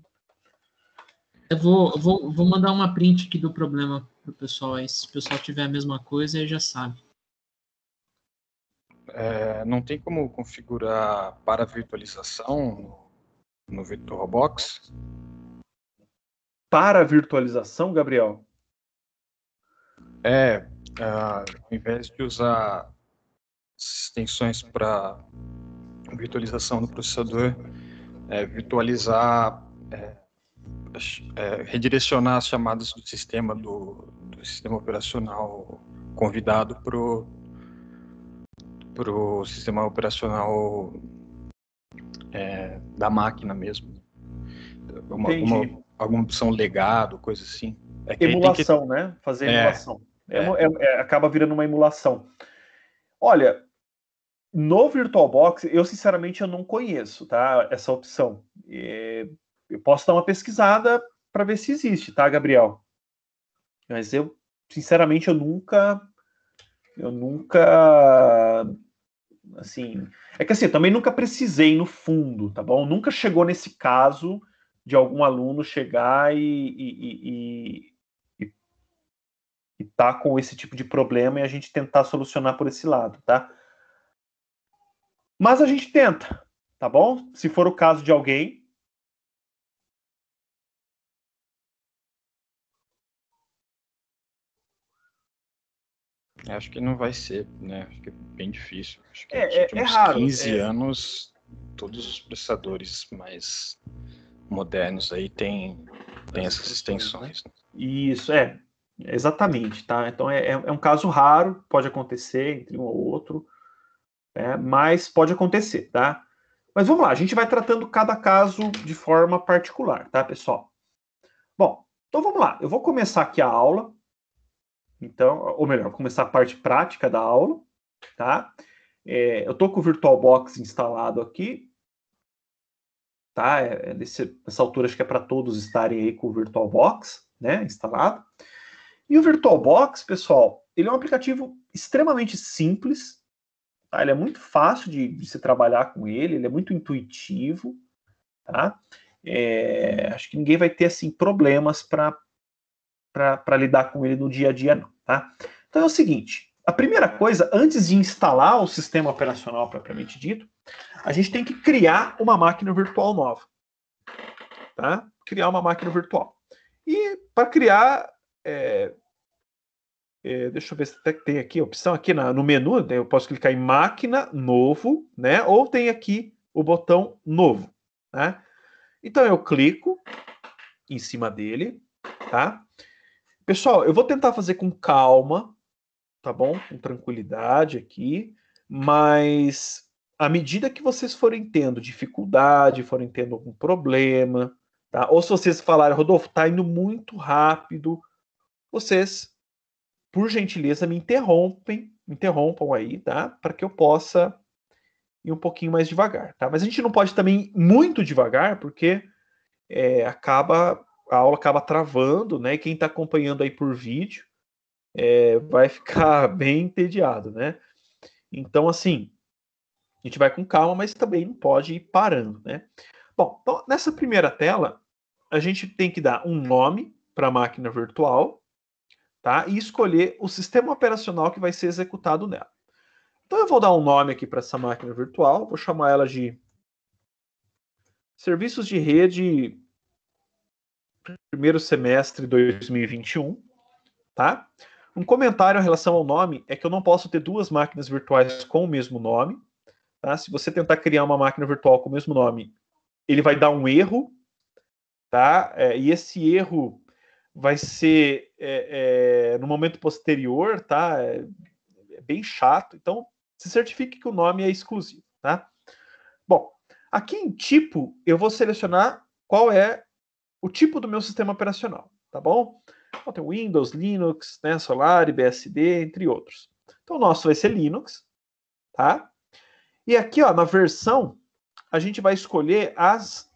Eu vou mandar uma print aqui do problema pro pessoal aí. Se o pessoal tiver a mesma coisa, aí já sabe. Não tem como configurar para virtualização no VirtualBox? Para a virtualização, Gabriel? Ao invés de usar extensões para virtualização do processador, virtualizar, redirecionar as chamadas do sistema operacional convidado pro sistema operacional da máquina mesmo. Alguma opção legado, coisa assim. Emulação, né? Fazer emulação. Acaba virando uma emulação. Olha, no VirtualBox, eu sinceramente eu não conheço, tá? Essa opção. Eu posso dar uma pesquisada para ver se existe, tá, Gabriel? Mas eu, sinceramente, eu nunca, assim, é que assim, eu também nunca precisei no fundo, tá bom? Nunca chegou nesse caso de algum aluno chegar e tá com esse tipo de problema e a gente tentar solucionar por esse lado, tá? Mas a gente tenta, tá bom? Se for o caso de alguém. Acho que não vai ser, né? Acho que é bem difícil. Acho que nos últimos raro, 15 anos, todos os processadores mais modernos aí tem essas extensões. Isso, exatamente, tá? Então é um caso raro, pode acontecer entre um ou outro, mas pode acontecer, tá? Mas vamos lá, a gente vai tratando cada caso de forma particular, tá, pessoal? Bom, então vamos lá, eu vou começar aqui a aula, então, ou melhor, vou começar a parte prática da aula, tá? Eu tô com o VirtualBox instalado aqui, tá? Nessa altura acho que é para todos estarem aí com o VirtualBox, né, instalado. E o VirtualBox, pessoal, ele é um aplicativo extremamente simples, tá? Ele é muito fácil de se trabalhar com ele é muito intuitivo, tá? Acho que ninguém vai ter, assim, problemas para lidar com ele no dia a dia, não, tá? Então é o seguinte, a primeira coisa, antes de instalar o sistema operacional propriamente dito, a gente tem que criar uma máquina virtual nova, tá? Criar uma máquina virtual. E para criar, deixa eu ver se até tem aqui a opção aqui no menu, né, eu posso clicar em máquina, novo, né? Ou tem aqui o botão novo, né? Então eu clico em cima dele, tá? Pessoal, eu vou tentar fazer com calma, tá bom? Com tranquilidade aqui, mas à medida que vocês forem tendo dificuldade, forem tendo algum problema, tá? Ou se vocês falarem, Rodolfo, tá indo muito rápido, vocês, por gentileza, me interrompam aí, tá? Para que eu possa ir um pouquinho mais devagar, tá? Mas a gente não pode também ir muito devagar, porque a aula acaba travando, né? E quem está acompanhando aí por vídeo vai ficar bem entediado, né? Então, assim, a gente vai com calma, mas também não pode ir parando, né? Bom, então, nessa primeira tela, a gente tem que dar um nome para a máquina virtual, tá? E escolher o sistema operacional que vai ser executado nela. Então eu vou dar um nome aqui para essa máquina virtual, vou chamar ela de Serviços de Rede primeiro semestre 2021, tá? Um comentário em relação ao nome é que eu não posso ter duas máquinas virtuais com o mesmo nome, tá? Se você tentar criar uma máquina virtual com o mesmo nome, ele vai dar um erro, tá? E esse erro vai ser no momento posterior, tá? É bem chato. Então, se certifique que o nome é exclusivo, tá? Bom, aqui em tipo, eu vou selecionar qual é o tipo do meu sistema operacional, tá bom? Então, tem Windows, Linux, né, Solari, BSD, entre outros. Então, o nosso vai ser Linux, tá? E aqui, ó, na versão, a gente vai escolher as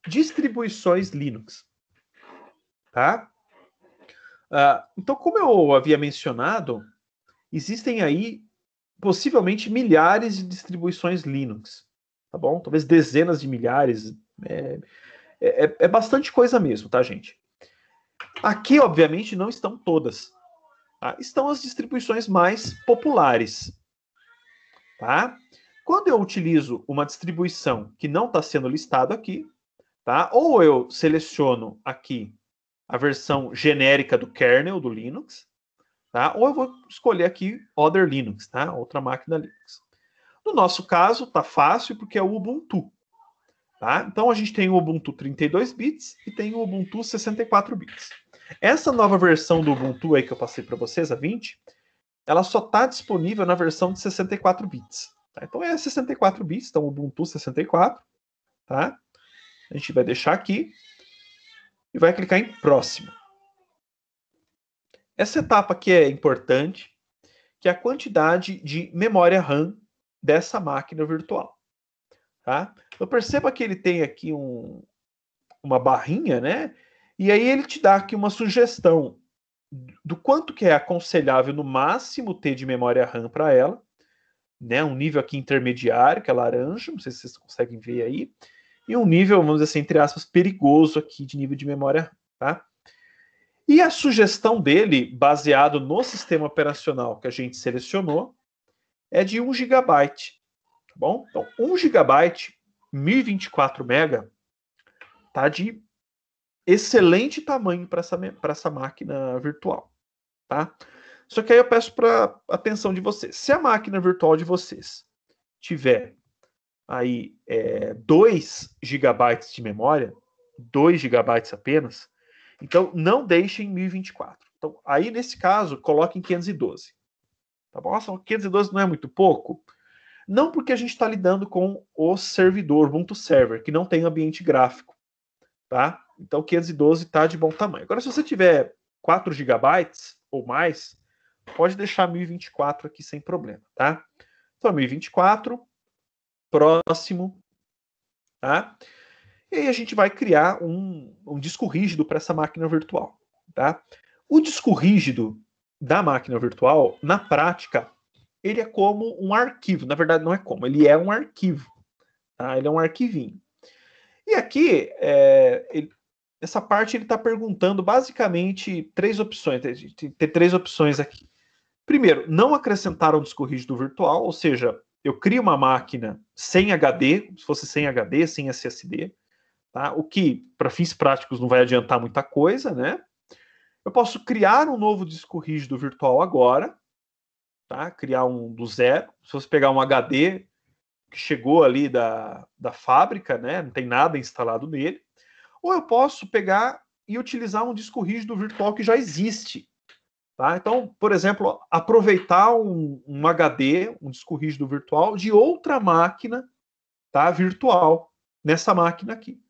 distribuições Linux, tá? Então, como eu havia mencionado, existem aí possivelmente milhares de distribuições Linux, tá bom? Talvez dezenas de milhares. É bastante coisa mesmo, tá, gente? Aqui, obviamente, não estão todas. Tá? Estão as distribuições mais populares, tá? Quando eu utilizo uma distribuição que não está sendo listada aqui, tá? Ou eu seleciono aqui a versão genérica do kernel do Linux, tá? Ou eu vou escolher aqui Other Linux, tá? Outra máquina Linux. No nosso caso, tá fácil porque é o Ubuntu, tá? Então a gente tem o Ubuntu 32 bits e tem o Ubuntu 64 bits. Essa nova versão do Ubuntu aí que eu passei para vocês, a 20, ela só está disponível na versão de 64 bits. Tá? Então é 64 bits, então Ubuntu 64, tá? A gente vai deixar aqui e vai clicar em próximo. Essa etapa aqui é importante, que é a quantidade de memória RAM dessa máquina virtual. Tá? Então perceba que ele tem aqui uma barrinha, né? E aí ele te dá aqui uma sugestão do quanto que é aconselhável no máximo ter de memória RAM para ela, né? Um nível aqui intermediário, que é laranja, não sei se vocês conseguem ver aí, e um nível, vamos dizer assim, entre aspas, perigoso aqui de nível de memória RAM, tá? E a sugestão dele, baseado no sistema operacional que a gente selecionou, é de 1 GB, tá bom? Então, 1 GB, 1024 MB, tá de excelente tamanho para essa máquina virtual, tá? Só que aí eu peço para atenção de vocês. Se a máquina virtual de vocês tiver aí 2 GB de memória, 2 GB apenas, então não deixem 1024. Então, aí nesse caso, coloquem 512. Tá bom? Nossa, 512 não é muito pouco? Não, porque a gente está lidando com o servidor Ubuntu Server, que não tem ambiente gráfico, tá? Então 512 está de bom tamanho. Agora, se você tiver 4 GB ou mais, pode deixar 1024 aqui sem problema, tá? Então 1024, próximo, tá? E aí a gente vai criar um disco rígido para essa máquina virtual, tá? O disco rígido da máquina virtual, na prática, ele é como um arquivo. Na verdade, não é como, ele é um arquivo, tá? Ele é um arquivinho. E aqui, essa parte ele está perguntando basicamente 3 opções. Tem 3 opções aqui. Primeiro, não acrescentar um disco rígido virtual, ou seja, eu crio uma máquina sem HD, se fosse sem HD, sem SSD, tá? O que, para fins práticos, não vai adiantar muita coisa, né? Eu posso criar um novo disco rígido virtual agora, tá? Criar um do zero. Se você pegar um HD que chegou ali da fábrica, né? Não tem nada instalado nele. Ou eu posso pegar e utilizar um disco rígido virtual que já existe. Tá? Então, por exemplo, aproveitar um HD, um disco rígido virtual, de outra máquina, tá? Virtual, nessa máquina aqui.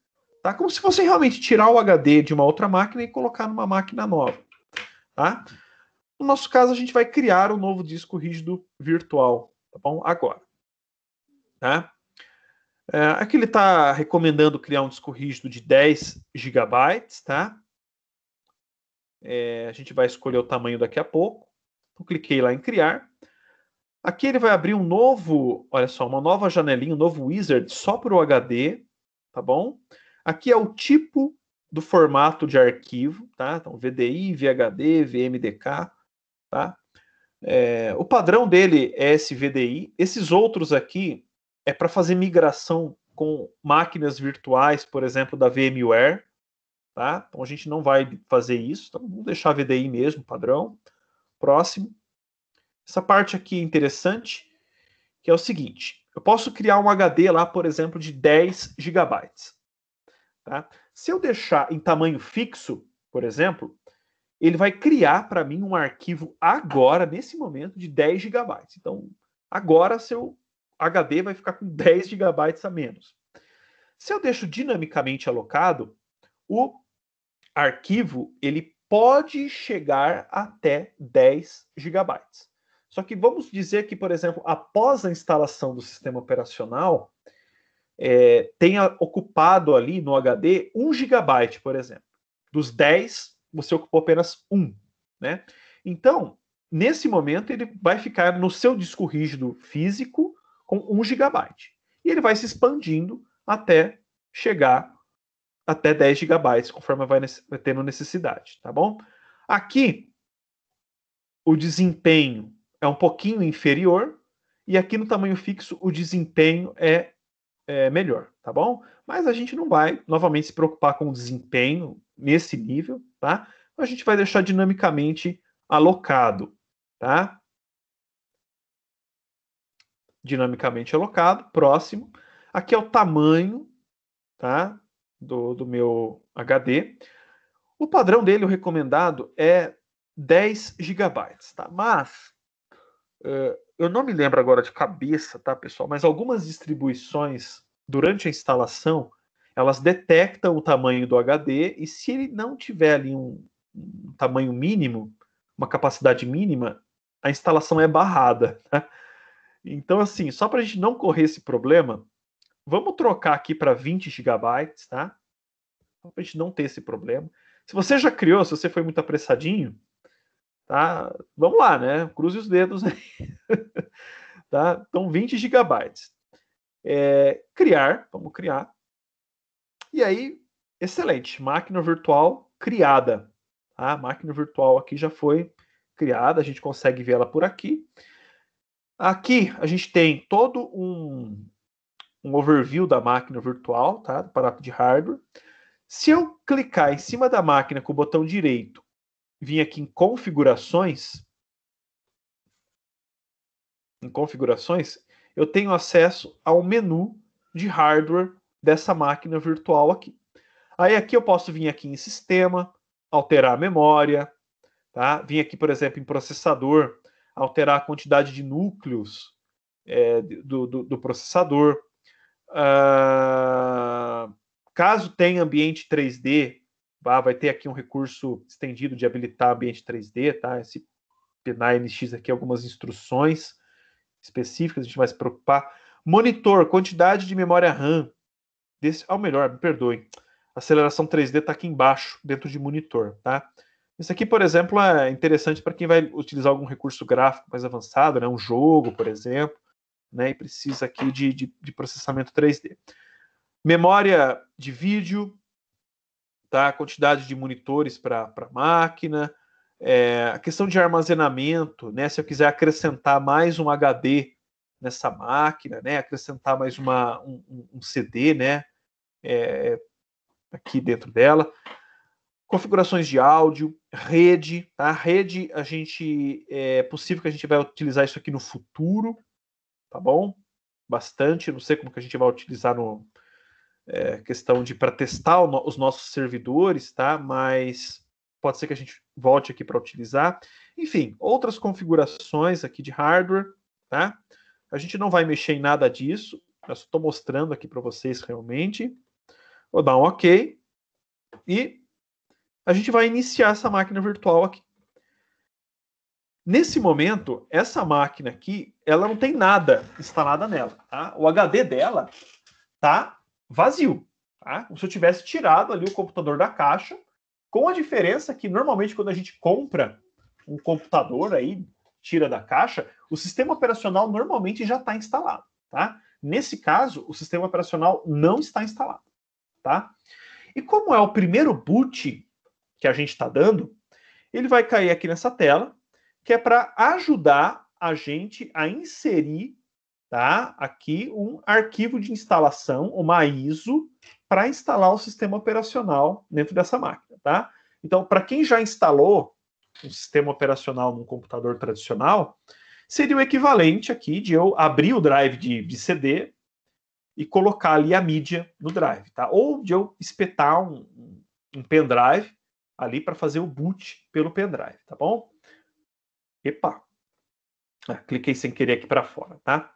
Tá? Como se fosse realmente tirar o HD de uma outra máquina e colocar numa máquina nova. Tá? No nosso caso, a gente vai criar um novo disco rígido virtual, tá bom? Agora. Tá? Aqui ele está recomendando criar um disco rígido de 10 GB, tá? A gente vai escolher o tamanho daqui a pouco. Então, cliquei lá em criar. Aqui ele vai abrir um novo, olha só, uma nova janelinha, um novo wizard só para o HD, tá bom? Aqui é o tipo do formato de arquivo, tá? Então, VDI, VHD, VMDK, tá? O padrão dele é esse VDI. Esses outros aqui é para fazer migração com máquinas virtuais, por exemplo, da VMware, tá? Então a gente não vai fazer isso, então vamos deixar VDI mesmo, padrão. Próximo. Essa parte aqui é interessante, que é o seguinte: eu posso criar um HD lá, por exemplo, de 10 GB. Tá? Se eu deixar em tamanho fixo, por exemplo, ele vai criar para mim um arquivo agora, nesse momento, de 10 GB. Então, agora seu HD vai ficar com 10 GB a menos. Se eu deixo dinamicamente alocado, o arquivo ele pode chegar até 10 GB. Só que vamos dizer que, por exemplo, após a instalação do sistema operacional, tenha ocupado ali no HD 1 GB, por exemplo. Dos 10, você ocupou apenas 1. Né? Então, nesse momento, ele vai ficar no seu disco rígido físico com 1 GB. E ele vai se expandindo até chegar até 10 GB, conforme vai tendo necessidade, tá bom? Aqui, o desempenho é um pouquinho inferior, e aqui no tamanho fixo, o desempenho é melhor, tá bom? Mas a gente não vai, novamente, se preocupar com o desempenho nesse nível, tá? A gente vai deixar dinamicamente alocado, tá? Dinamicamente alocado, próximo. Aqui é o tamanho, tá? Do meu HD. O padrão dele, o recomendado, é 10 GB, tá? Mas eu não me lembro agora de cabeça, tá, pessoal? Mas algumas distribuições, durante a instalação, elas detectam o tamanho do HD e se ele não tiver ali um tamanho mínimo, uma capacidade mínima, a instalação é barrada, tá? Então, assim, só para a gente não correr esse problema, vamos trocar aqui para 20 GB, tá? Para a gente não ter esse problema. Se você já criou, se você foi muito apressadinho, tá? Vamos lá, né? Cruze os dedos aí. Tá? Então, 20 GB. Criar, vamos criar. E aí, excelente, máquina virtual criada. A máquina virtual aqui já foi criada, a gente consegue ver ela por aqui. Aqui a gente tem todo um overview da máquina virtual, tá? Do aparato de hardware. Se eu clicar em cima da máquina com o botão direito, vir aqui em configurações, eu tenho acesso ao menu de hardware dessa máquina virtual aqui. Aí aqui eu posso vir aqui em sistema, alterar a memória, tá? Vir aqui, por exemplo, em processador, alterar a quantidade de núcleos do processador. Caso tenha ambiente 3D, vai ter aqui um recurso estendido de habilitar ambiente 3D, tá? Esse PNAE-NX aqui, algumas instruções específicas, a gente vai se preocupar. Monitor, quantidade de memória RAM. Melhor, me perdoe. Aceleração 3D está aqui embaixo, dentro de monitor, tá? Isso aqui, por exemplo, é interessante para quem vai utilizar algum recurso gráfico mais avançado, né? Um jogo, por exemplo, né? E precisa aqui de processamento 3D. Memória de vídeo, tá? Quantidade de monitores para a máquina. A questão de armazenamento, né? Se eu quiser acrescentar mais um HD nessa máquina, né? Acrescentar mais um CD, né? Aqui dentro dela. Configurações de áudio, rede, tá? Rede, é possível que a gente vai utilizar isso aqui no futuro, tá bom? Bastante, não sei como que a gente vai utilizar no questão de para testar os nossos servidores, tá? Mas pode ser que a gente volte aqui para utilizar. Enfim, outras configurações aqui de hardware, tá? A gente não vai mexer em nada disso, eu só estou mostrando aqui para vocês realmente. Vou dar um OK e a gente vai iniciar essa máquina virtual aqui. Nesse momento, essa máquina aqui, ela não tem nada instalada nela, tá? O HD dela tá vazio, tá? Como se eu tivesse tirado ali o computador da caixa, com a diferença que normalmente quando a gente compra um computador aí, tira da caixa, o sistema operacional normalmente já está instalado, tá? Nesse caso, o sistema operacional não está instalado, tá? E como é o primeiro boot que a gente está dando, ele vai cair aqui nessa tela, que é para ajudar a gente a inserir, tá, aqui um arquivo de instalação, uma ISO, para instalar o sistema operacional dentro dessa máquina, tá? Então, para quem já instalou um sistema operacional num computador tradicional, seria o equivalente aqui de eu abrir o drive de CD e colocar ali a mídia no drive, tá? Ou de eu espetar um pendrive ali para fazer o boot pelo pendrive, tá bom? Epa! Cliquei sem querer aqui para fora, tá?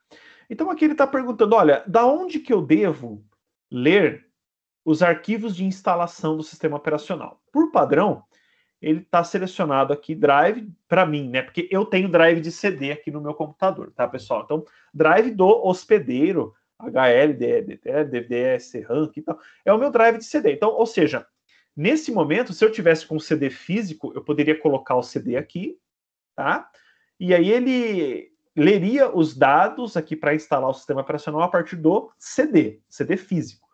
Então aqui ele está perguntando, olha, da onde que eu devo ler os arquivos de instalação do sistema operacional? Por padrão, ele está selecionado aqui drive para mim, né? Porque eu tenho drive de CD aqui no meu computador, tá, pessoal? Então, drive do hospedeiro, HL, DVD, RAM, e tal, é o meu drive de CD. Então, ou seja, nesse momento, se eu tivesse com CD físico, eu poderia colocar o CD aqui, tá? E aí ele leria os dados aqui para instalar o sistema operacional a partir do CD físico.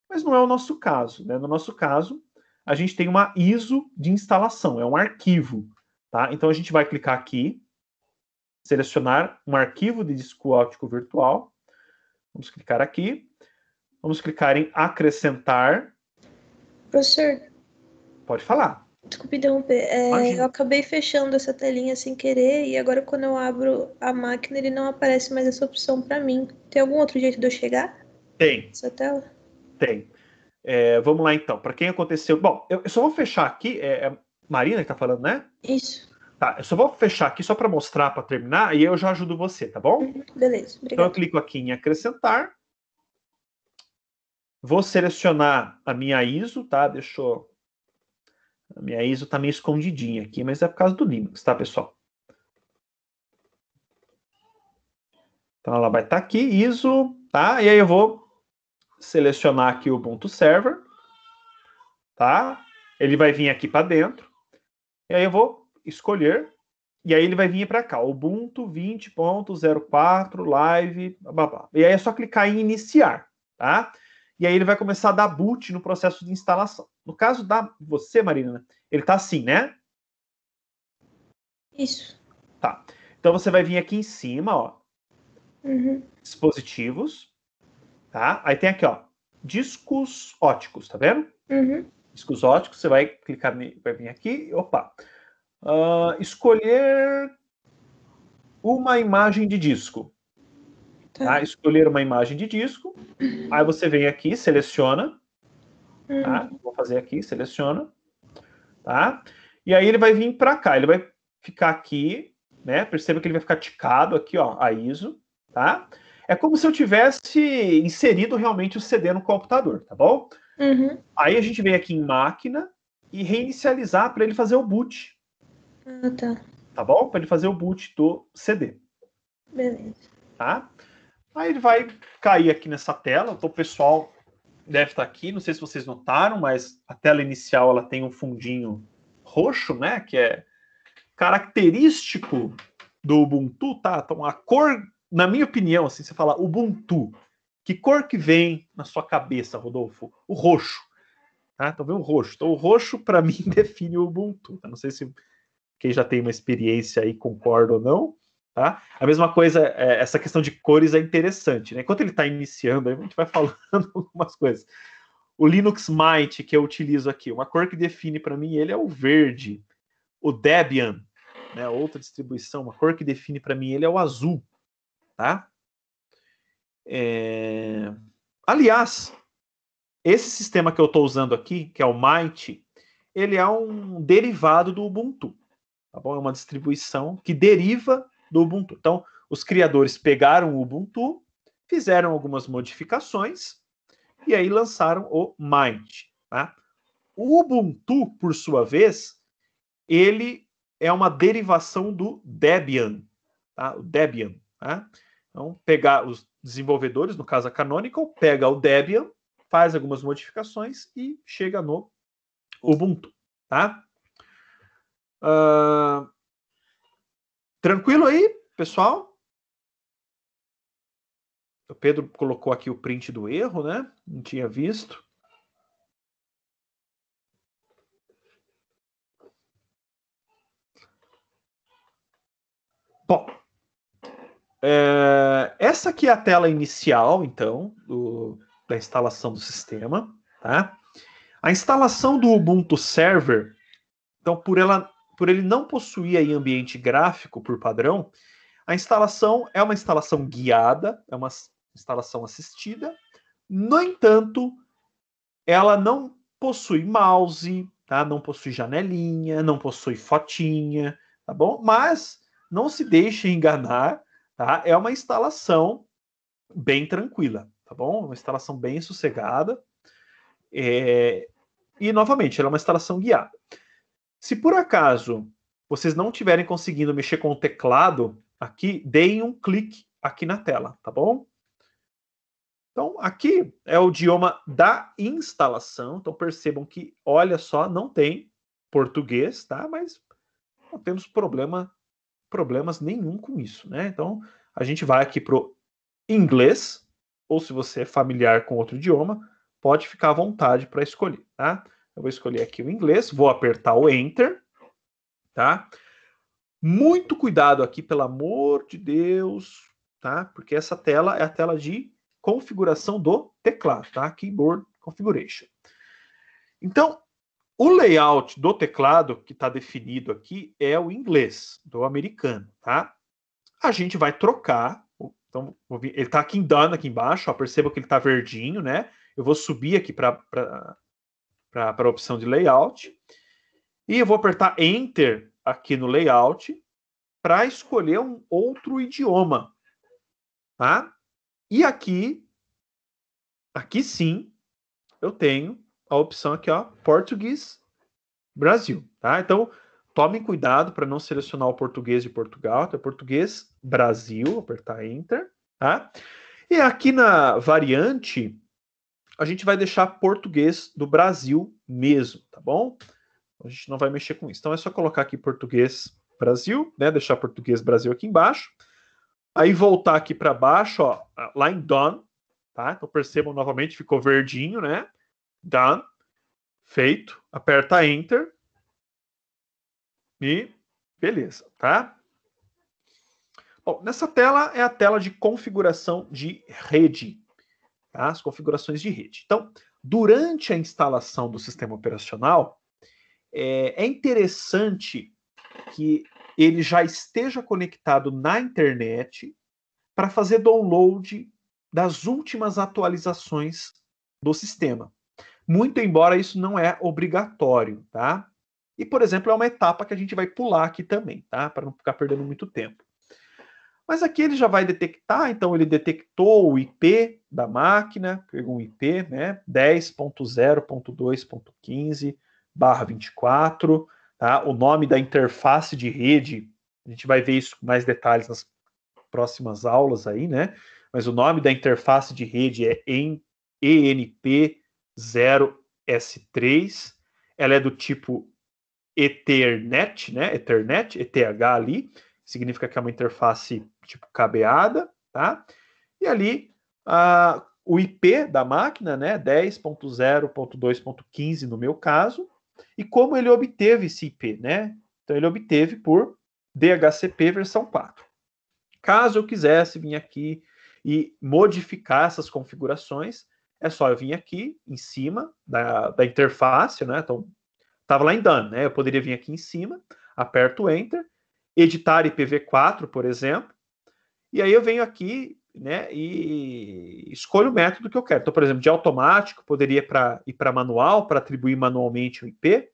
Mas não é o nosso caso, né? No nosso caso, a gente tem uma ISO de instalação, é um arquivo, tá? Então a gente vai clicar aqui, selecionar um arquivo de disco óptico virtual. Vamos clicar aqui. Vamos clicar em acrescentar. Professor, pode falar. Desculpe interromper. Eu acabei fechando essa telinha sem querer e agora quando eu abro a máquina ele não aparece mais essa opção para mim. Tem algum outro jeito de eu chegar? Tem. Essa tela? Tem. Vamos lá então. Para quem aconteceu... Bom, eu só vou fechar aqui. É Marina que está falando, né? Isso. Tá, eu só vou fechar aqui só para mostrar, para terminar, e aí eu já ajudo você, tá bom? Beleza, obrigado. Então eu clico aqui em acrescentar. Vou selecionar a minha ISO, tá? A minha ISO tá meio escondidinha aqui, mas é por causa do Linux, tá, pessoal? Então ela vai estar aqui, ISO, tá? E aí eu vou selecionar aqui o Ubuntu Server, tá? Ele vai vir aqui para dentro. E aí eu vou escolher, e aí ele vai vir para cá, Ubuntu 20.04 Live, blá, blá, blá. E aí é só clicar em iniciar, tá? E aí ele vai começar a dar boot no processo de instalação. No caso da você, Marina, ele tá assim, né? Isso. Tá. Então você vai vir aqui em cima, ó. Uhum. Dispositivos, tá? Aí tem aqui, ó, discos óticos, tá vendo? Uhum. Discos óticos, você vai clicar, vai vir aqui, opa. Escolher uma imagem de disco. Tá? Escolher uma imagem de disco. Aí você vem aqui, seleciona. Tá? Vou fazer aqui, seleciona. Tá? E aí ele vai vir para cá. Ele vai ficar aqui, né? Perceba que ele vai ficar ticado aqui, ó, a ISO. Tá? É como se eu tivesse inserido realmente o CD no computador, tá bom? Uhum. Aí a gente vem aqui em máquina e reinicializar para ele fazer o boot. Tá. Tá bom? Para ele fazer o boot do CD. Beleza. Tá? Aí ele vai cair aqui nessa tela. Então o pessoal deve estar aqui. Não sei se vocês notaram, mas a tela inicial ela tem um fundinho roxo, né? Que é característico do Ubuntu, tá? Então a cor, na minha opinião, assim, você fala Ubuntu, que cor que vem na sua cabeça, Rodolfo? O roxo. Tá? Então vem o roxo. Então o roxo, para mim, define o Ubuntu. Tá? Não sei se quem já tem uma experiência aí concorda ou não. Tá? A mesma coisa, essa questão de cores é interessante, né? Enquanto ele está iniciando, aí a gente vai falando algumas coisas. O Linux Mint que eu utilizo aqui, uma cor que define para mim ele é o verde. O Debian, né, outra distribuição, uma cor que define para mim ele é o azul. Tá? Aliás, esse sistema que eu estou usando aqui, que é o Mint, ele é um derivado do Ubuntu. Tá bom? É uma distribuição que deriva do Ubuntu. Então, os criadores pegaram o Ubuntu, fizeram algumas modificações e aí lançaram o Mint. Tá? O Ubuntu, por sua vez, ele é uma derivação do Debian. Tá? O Debian. Tá? Então, pegar os desenvolvedores, no caso a Canonical, pega o Debian, faz algumas modificações e chega no Ubuntu. Tá? Tranquilo aí, pessoal? O Pedro colocou aqui o print do erro, né? Não tinha visto. Bom, essa aqui é a tela inicial, então, da instalação do sistema, tá? A instalação do Ubuntu Server, então, por ele não possuir aí ambiente gráfico por padrão, a instalação é uma instalação guiada, é uma instalação assistida. No entanto, ela não possui mouse, tá? Não possui janelinha, não possui fotinha, tá bom? Mas não se deixe enganar, tá? É uma instalação bem tranquila, tá bom? Uma instalação bem sossegada. E, novamente, ela é uma instalação guiada. Se por acaso vocês não estiverem conseguindo mexer com o teclado aqui, deem um clique aqui na tela, tá bom? Então, aqui é o idioma da instalação. Então, percebam que, olha só, não tem português, tá? Mas não temos problemas nenhum com isso, né? Então, a gente vai aqui para o inglês, ou se você é familiar com outro idioma, pode ficar à vontade para escolher, tá? Eu vou escolher aqui o inglês, vou apertar o Enter, tá? Muito cuidado aqui, pelo amor de Deus, tá? Porque essa tela é a tela de configuração do teclado, tá? Keyboard Configuration. Então, o layout do teclado que está definido aqui é o inglês, do americano, tá? A gente vai trocar. Então, ele está aqui em Done, aqui embaixo, ó, perceba que ele está verdinho, né? Eu vou subir aqui para a opção de layout. E eu vou apertar Enter aqui no layout para escolher um outro idioma, tá? E aqui sim, eu tenho a opção aqui, ó, Português Brasil, tá? Então, tomem cuidado para não selecionar o português de Portugal, então, Português Brasil, apertar Enter, tá? E aqui na variante, a gente vai deixar português do Brasil mesmo, tá bom? A gente não vai mexer com isso. Então, é só colocar aqui português Brasil, né? Deixar português Brasil aqui embaixo. Aí, voltar aqui para baixo, ó, lá em Done, tá? Então, percebam novamente, ficou verdinho, né? Done. Feito. Aperta Enter. E beleza, tá? Bom, nessa tela é a tela de configuração de rede. Tá? As configurações de rede. Então, durante a instalação do sistema operacional, é interessante que ele já esteja conectado na internet para fazer download das últimas atualizações do sistema. Muito embora isso não é obrigatório, tá? E, por exemplo, é uma etapa que a gente vai pular aqui também, tá? Para não ficar perdendo muito tempo. Mas aqui ele já vai detectar, então ele detectou o IP da máquina, pegou um IP, né? 10.0.2.15/24, tá? O nome da interface de rede, a gente vai ver isso com mais detalhes nas próximas aulas aí, né? Mas o nome da interface de rede é ENP0S3. Ela é do tipo Ethernet, né? Ethernet, ETH ali, significa que é uma interface tipo cabeada, tá? E ali o IP da máquina, né? 10.0.2.15 no meu caso. E como ele obteve esse IP, né? Então ele obteve por DHCP versão 4. Caso eu quisesse vir aqui e modificar essas configurações, é só eu vir aqui em cima da interface, né? Então, estava lá em Done, né? Eu poderia vir aqui em cima, aperto Enter, editar IPv4, por exemplo, e aí eu venho aqui, né, e escolho o método que eu quero. Então, por exemplo, de automático, poderia ir para manual, para atribuir manualmente o IP,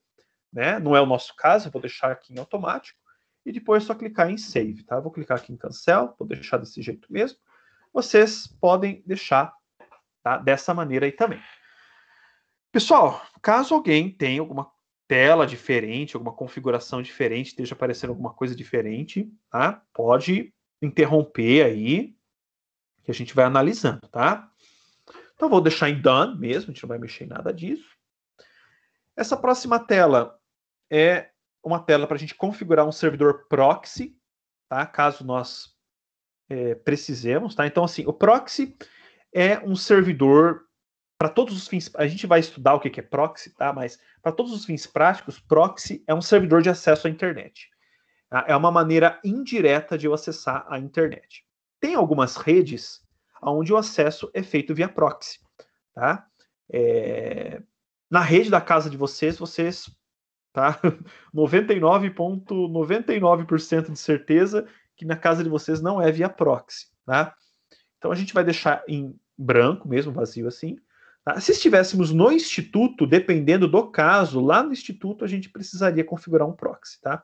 né? Não é o nosso caso, eu vou deixar aqui em automático, e depois é só clicar em Save, tá? Eu vou clicar aqui em Cancel, vou deixar desse jeito mesmo. Vocês podem deixar, tá, dessa maneira aí também. Pessoal, caso alguém tenha alguma tela diferente, alguma configuração diferente, esteja aparecendo alguma coisa diferente, tá? Pode interromper aí, que a gente vai analisando, tá? Então, vou deixar em Done mesmo, a gente não vai mexer em nada disso. Essa próxima tela é uma tela para a gente configurar um servidor proxy, tá? Caso nós precisemos, tá? Então, assim, o proxy é um servidor para todos os fins. A gente vai estudar o que é proxy, tá? Mas para todos os fins práticos, proxy é um servidor de acesso à internet. Tá? É uma maneira indireta de eu acessar a internet. Tem algumas redes onde o acesso é feito via proxy. Tá? Na rede da casa de vocês, tá? 99,99% de certeza que na casa de vocês não é via proxy. Tá? Então a gente vai deixar em branco mesmo, vazio assim. Tá? Se estivéssemos no instituto, dependendo do caso, lá no instituto a gente precisaria configurar um proxy. Tá?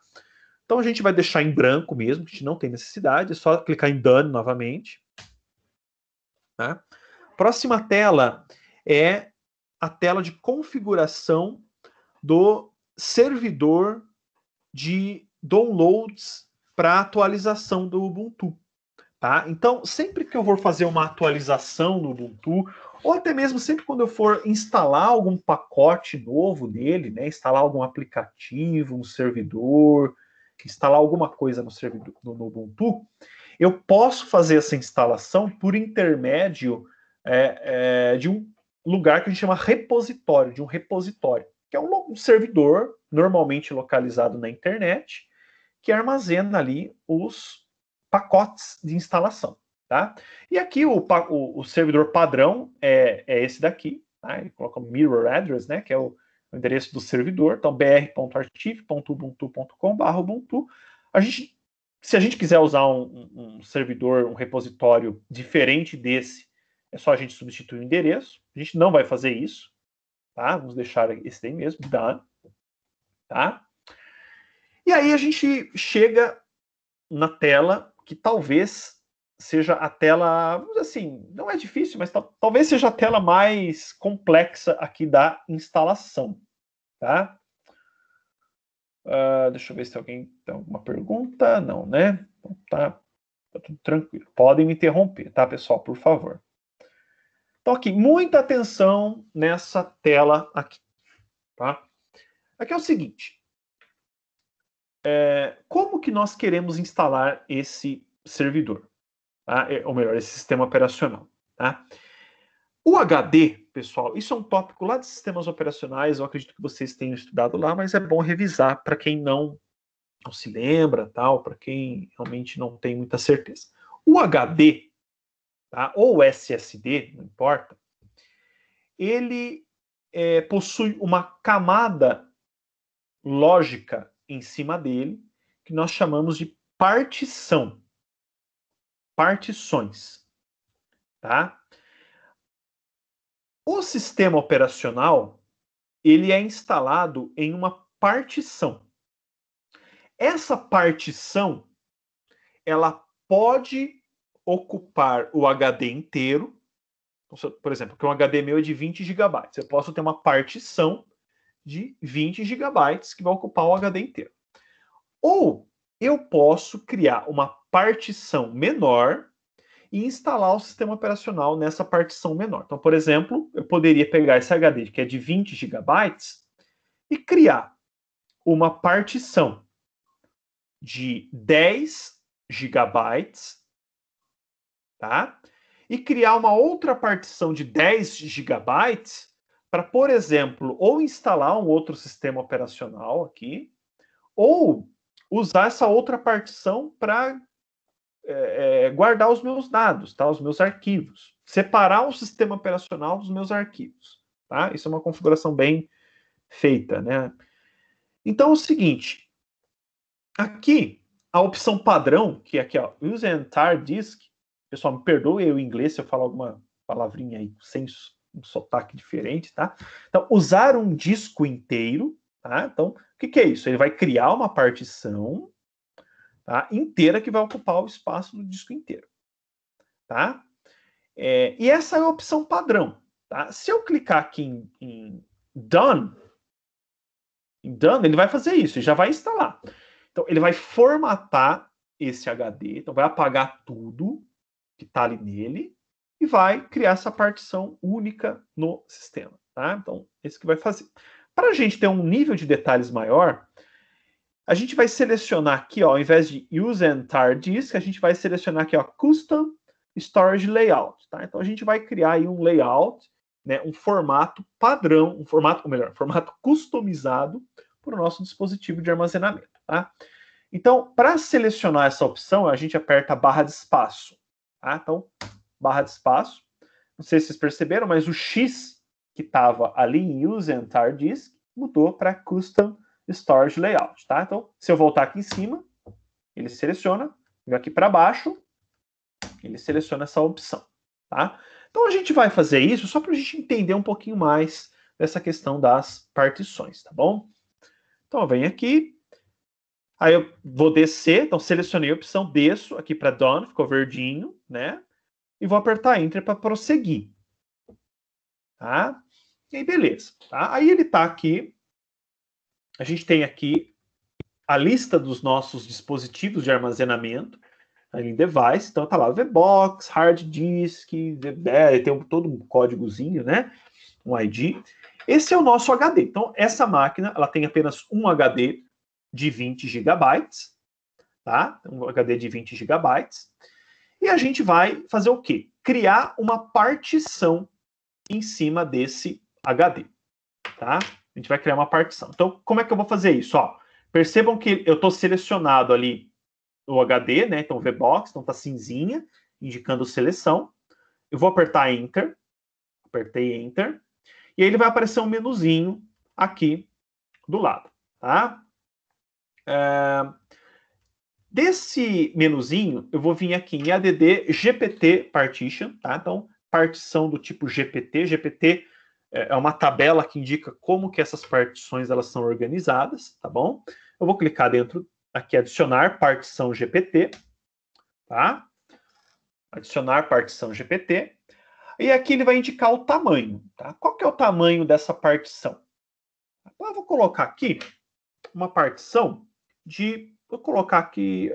Então a gente vai deixar em branco mesmo, a gente não tem necessidade, é só clicar em Done novamente. Tá? Próxima tela é a tela de configuração do servidor de downloads para atualização do Ubuntu. Tá? Então, sempre que eu for fazer uma atualização no Ubuntu, ou até mesmo sempre quando eu for instalar algum pacote novo dele, né, instalar algum aplicativo, um servidor, instalar alguma coisa no servidor no Ubuntu, eu posso fazer essa instalação por intermédio de um lugar que a gente chama repositório, de um repositório, que é um servidor normalmente localizado na internet, que armazena ali os pacotes de instalação. Tá? E aqui o servidor padrão é esse daqui, tá? Ele coloca o mirror address, né, que é o endereço do servidor, então br.archive.ubuntu.com/ubuntu. Se a gente quiser usar um servidor, um repositório diferente desse, é só a gente substituir o endereço. A gente não vai fazer isso, tá? Vamos deixar esse daí mesmo, done, tá? E aí a gente chega na tela que talvez seja a tela, assim, não é difícil, mas talvez seja a tela mais complexa aqui da instalação, tá? Deixa eu ver se alguém tem alguma pergunta. Não, né? Então, tá tudo tranquilo. Podem me interromper, tá, pessoal? Por favor. Então, aqui, muita atenção nessa tela aqui, tá? Aqui é o seguinte. Como que nós queremos instalar esse servidor? Tá? Ou melhor, esse sistema operacional, tá? O HD, pessoal, isso é um tópico lá de sistemas operacionais, eu acredito que vocês tenham estudado lá, mas é bom revisar para quem não se lembra, tal, para quem realmente não tem muita certeza. O HD, tá, ou SSD, não importa, ele possui uma camada lógica em cima dele, que nós chamamos de partição. Partições, tá? O sistema operacional, ele é instalado em uma partição. Essa partição, ela pode ocupar o HD inteiro. Então, por exemplo, que um HD meu é de 20 GB. Eu posso ter uma partição de 20 GB que vai ocupar o HD inteiro. Ou eu posso criar uma partição menor e instalar o sistema operacional nessa partição menor. Então, por exemplo, eu poderia pegar esse HD que é de 20 GB e criar uma partição de 10 GB, tá? E criar uma outra partição de 10 GB para, por exemplo, ou instalar um outro sistema operacional aqui, ou usar essa outra partição para guardar os meus dados, tá? Os meus arquivos. Separar o sistema operacional dos meus arquivos. Tá? Isso é uma configuração bem feita, né? Então é o seguinte. Aqui, a opção padrão, que é aqui, ó, Use Entire Disk. Pessoal, me perdoe o inglês se eu falar alguma palavrinha aí sem um sotaque diferente, tá? Então, usar um disco inteiro, tá? Então, o que é isso? Ele vai criar uma partição, tá, inteira que vai ocupar o espaço do disco inteiro, tá? E essa é a opção padrão, tá? Se eu clicar aqui em Done, ele vai fazer isso, ele já vai instalar. Então, ele vai formatar esse HD, então vai apagar tudo que está ali nele e vai criar essa partição única no sistema, tá? Então, esse que vai fazer. Para a gente ter um nível de detalhes maior, a gente vai selecionar aqui, ó, ao invés de Use Entire Disk, a gente vai selecionar aqui, ó, Custom Storage Layout, tá? Então a gente vai criar aí um layout, né, um formato padrão, formato customizado para o nosso dispositivo de armazenamento, tá? Então, para selecionar essa opção, a gente aperta a barra de espaço. Tá? Então, barra de espaço. Não sei se vocês perceberam, mas o X que estava ali em Use Entire Disk mudou para Custom Storage Layout. Tá? Então, se eu voltar aqui em cima, ele seleciona. Vem aqui para baixo, ele seleciona essa opção. Tá? Então, a gente vai fazer isso só para a gente entender um pouquinho mais dessa questão das partições, tá bom? Então, eu venho aqui. Aí eu vou descer, então selecionei a opção, desço aqui para Done, ficou verdinho, né? E vou apertar Enter para prosseguir. Tá? E aí, beleza. Tá? Aí ele está aqui. A gente tem aqui a lista dos nossos dispositivos de armazenamento ali em device. Então tá lá, VBox, Hard Disk, tem todo um códigozinho, né? Um ID. Esse é o nosso HD. Então essa máquina, ela tem apenas um HD de 20 GB, tá? Um HD de 20 GB. E a gente vai fazer o quê? Criar uma partição em cima desse HD, tá? A gente vai criar uma partição. Então, como é que eu vou fazer isso? Ó, percebam que eu estou selecionado ali o HD, né? Então, VBox, então tá cinzinha, indicando seleção. Eu vou apertar Enter. Apertei Enter. E aí ele vai aparecer um menuzinho aqui do lado, tá? Desse menuzinho, eu vou vir aqui em ADD GPT Partition, tá? Então, partição do tipo GPT. GPT é uma tabela que indica como que essas partições elas são organizadas, tá bom? Eu vou clicar dentro, aqui, adicionar partição GPT, tá? Adicionar partição GPT. E aqui ele vai indicar o tamanho, tá? Qual que é o tamanho dessa partição? Então, eu vou colocar aqui uma partição de, vou colocar aqui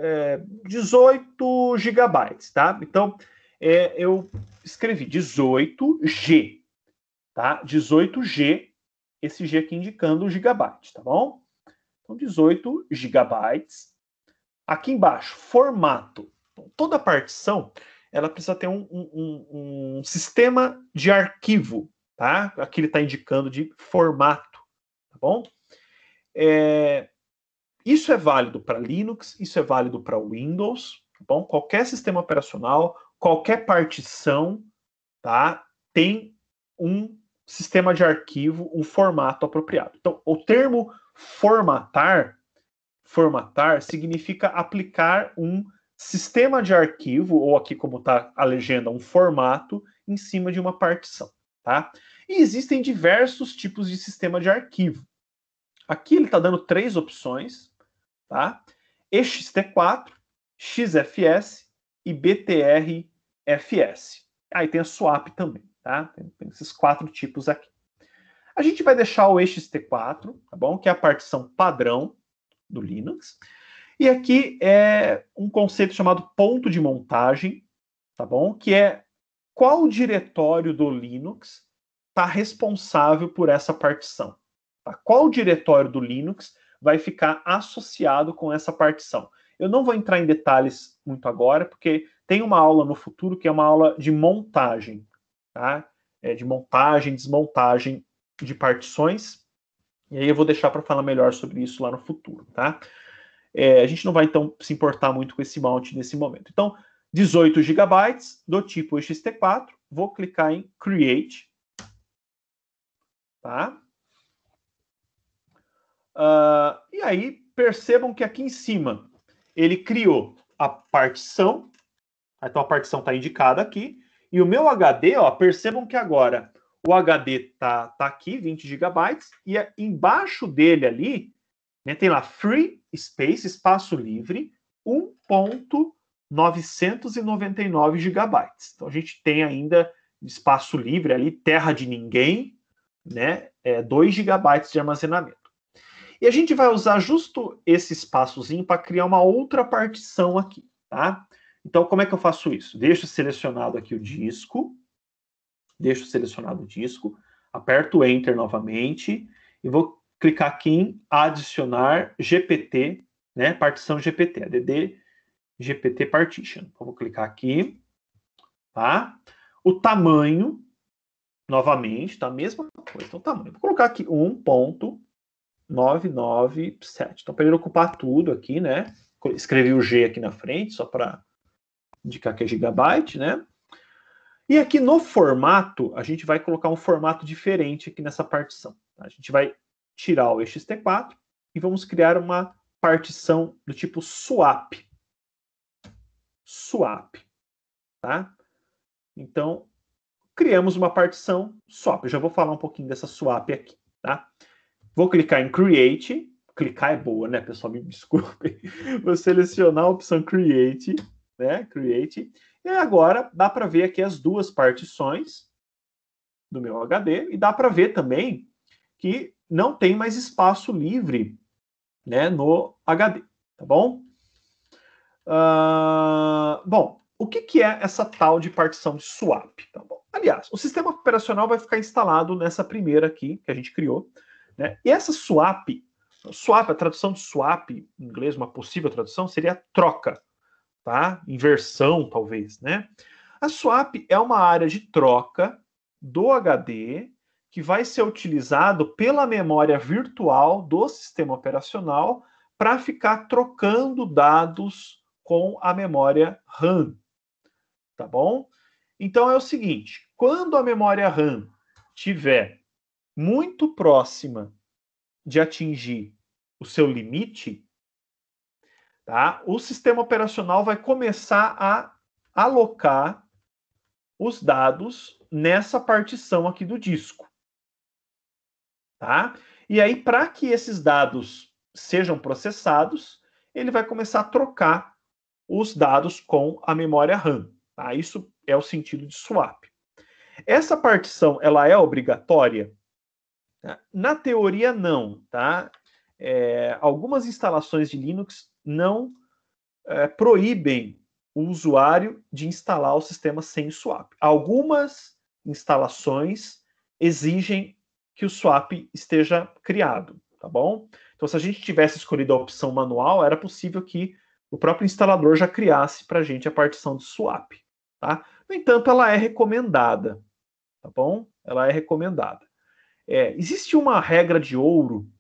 18 gigabytes, tá? Então, eu escrevi 18G, tá? 18G, esse G aqui indicando o gigabyte, tá bom? Então, 18 gigabytes. Aqui embaixo, formato. Então, toda partição, ela precisa ter um sistema de arquivo, tá? Aqui ele está indicando de formato, tá bom? Isso é válido para Linux, isso é válido para Windows, tá bom? Qualquer sistema operacional, qualquer partição, tá? Tem um sistema de arquivo, um formato apropriado. Então, o termo formatar significa aplicar um sistema de arquivo, ou aqui como está a legenda, um formato, em cima de uma partição, tá? E existem diversos tipos de sistema de arquivo. Aqui ele está dando 3 opções, tá? ext4, XFS e BTRFS. Aí tem a swap também, tá? Tem esses 4 tipos aqui. A gente vai deixar o ext4, tá bom? Que é a partição padrão do Linux. E aqui é um conceito chamado ponto de montagem, tá bom? Que é qual diretório do Linux está responsável por essa partição. Tá? Qual diretório do Linux vai ficar associado com essa partição? Eu não vou entrar em detalhes muito agora, porque tem uma aula no futuro que é uma aula de montagem, tá? De montagem, desmontagem de partições. E aí eu vou deixar para falar melhor sobre isso lá no futuro, tá? A gente não vai, então, se importar muito com esse mount nesse momento. Então, 18 GB do tipo ext4. Vou clicar em Create. Tá? E aí, percebam que aqui em cima, ele criou a partição. Então, a partição está indicada aqui. E o meu HD, ó, percebam que agora o HD tá aqui, 20 GB. E embaixo dele ali, né, tem lá Free Space, espaço livre, 1.999 GB. Então, a gente tem ainda espaço livre ali, terra de ninguém, né, 2 GB de armazenamento. E a gente vai usar justo esse espaçozinho para criar uma outra partição aqui, tá? Então, como é que eu faço isso? Deixo selecionado aqui o disco, aperto Enter novamente e vou clicar aqui em adicionar GPT, né, partição GPT, ADD GPT Partition. Então, vou clicar aqui, tá? O tamanho, novamente, tá a mesma coisa. Então, tamanho. Vou colocar aqui 1.997. Então, para ele ocupar tudo aqui, né? escrevi o G aqui na frente, só para indicar que é gigabyte, né? E aqui no formato, a gente vai colocar um formato diferente aqui nessa partição. Tá? A gente vai tirar o ext4 e vamos criar uma partição do tipo swap. Swap, tá? Então, criamos uma partição swap. Eu já vou falar um pouquinho dessa swap aqui, tá? Vou clicar em Create. Clicar é boa, né, pessoal? Me desculpem. Vou selecionar a opção Create, né? Create. E agora dá para ver aqui as duas partições do meu HD e dá para ver também que não tem mais espaço livre, né, no HD, tá bom? Bom, o que é essa tal de partição de swap? Tá bom? Aliás, o sistema operacional vai ficar instalado nessa primeira aqui que a gente criou, né? E essa swap, a tradução de swap em inglês, uma possível tradução seria troca, tá? Inversão, talvez, né? A swap é uma área de troca do HD que vai ser utilizado pela memória virtual do sistema operacional para ficar trocando dados com a memória RAM, tá bom? Então é o seguinte, quando a memória RAM tiver muito próxima de atingir o seu limite, tá? O sistema operacional vai começar a alocar os dados nessa partição aqui do disco, tá? E aí, para que esses dados sejam processados, ele vai começar a trocar os dados com a memória RAM, tá? Isso é o sentido de swap. Essa partição, ela é obrigatória? Na teoria, não, tá? Algumas instalações de Linux não proíbem o usuário de instalar o sistema sem swap. Algumas instalações exigem que o swap esteja criado, tá bom? Então, se a gente tivesse escolhido a opção manual, era possível que o próprio instalador já criasse para a gente a partição de swap, tá? No entanto, ela é recomendada, tá bom? Ela é recomendada. Existe uma regra de ouro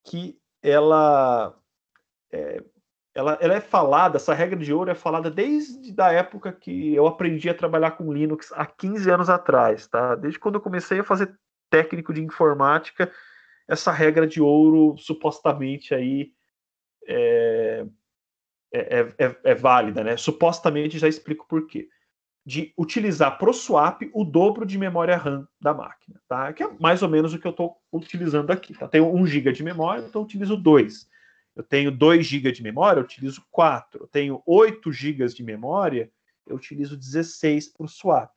que ela é falada, essa regra de ouro é falada desde a época que eu aprendi a trabalhar com Linux há 15 anos atrás, tá? Desde quando eu comecei a fazer técnico de informática, essa regra de ouro supostamente aí é válida, né? Supostamente, já explico por quê. De utilizar pro swap o dobro de memória RAM da máquina, tá? Que é mais ou menos o que eu estou utilizando aqui, tá? Tenho 1 GB de memória, então eu utilizo 2. Eu tenho 2 GB de memória, eu utilizo 4. Eu tenho 8 GB de memória, eu utilizo 16 para o swap.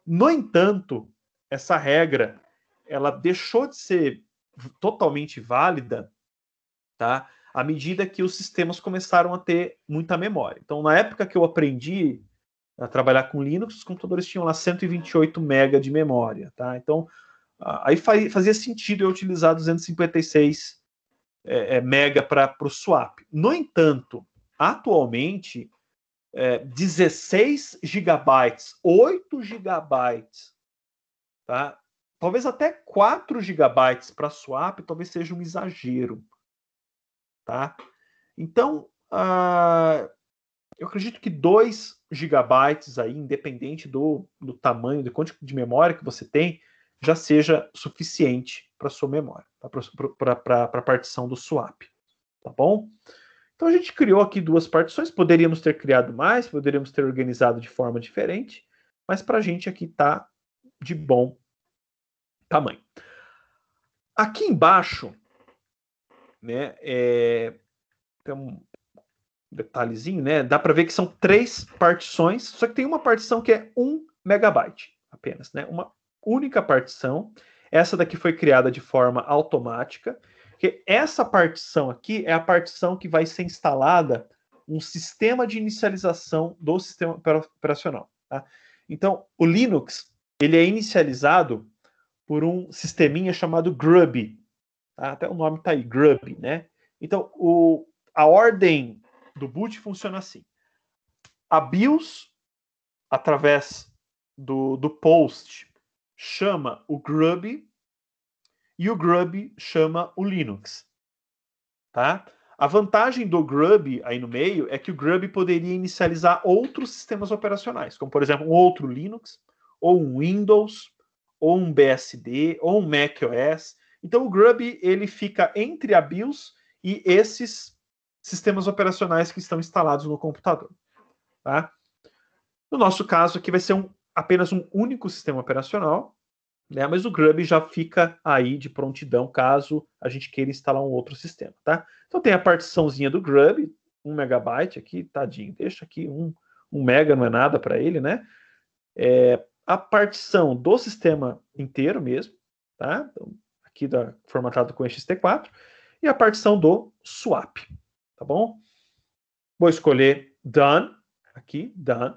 No entanto, essa regra, ela deixou de ser totalmente válida, tá? À medida que os sistemas começaram a ter muita memória. Então, na época que eu aprendi a trabalhar com Linux, os computadores tinham lá 128 MB de memória, tá? Então, aí fazia sentido eu utilizar 256 mega para o swap. No entanto, atualmente, 16 gigabytes, 8 gigabytes, tá? Talvez até 4 gigabytes para swap, talvez seja um exagero, tá? Então, eu acredito que 2 gigabytes aí, independente do tamanho, do quanto de memória que você tem, já seja suficiente para sua memória, tá? Para a partição do swap, tá bom? Então a gente criou aqui 2 partições, poderíamos ter criado mais, poderíamos ter organizado de forma diferente, mas para a gente aqui tá de bom tamanho. Aqui embaixo, né, tem um detalhezinho, né? Dá para ver que são 3 partições, só que tem uma partição que é 1 megabyte apenas, né? Uma única partição. Essa daqui foi criada de forma automática, que essa partição aqui é a partição que vai ser instalada um sistema de inicialização do sistema operacional, tá? Então, o Linux, ele é inicializado por um sisteminha chamado Grub, tá? Até o nome está aí, Grub, né? Então, a ordem do boot funciona assim. A BIOS, através do post, chama o Grub e o Grub chama o Linux, tá? A vantagem do Grub aí no meio é que o Grub poderia inicializar outros sistemas operacionais, como, por exemplo, um outro Linux, ou um Windows, ou um BSD, ou um macOS. Então, o Grub ele fica entre a BIOS e esses sistemas operacionais que estão instalados no computador. Tá? No nosso caso aqui vai ser apenas um único sistema operacional, né? Mas o Grub já fica aí de prontidão caso a gente queira instalar um outro sistema. Tá? Então tem a partiçãozinha do Grub, 1 megabyte aqui, tadinho, deixa aqui, 1 mega não é nada para ele, né? A partição do sistema inteiro mesmo, tá? Então, aqui formatado com ext4, e a partição do swap, tá bom? Vou escolher done, aqui, done.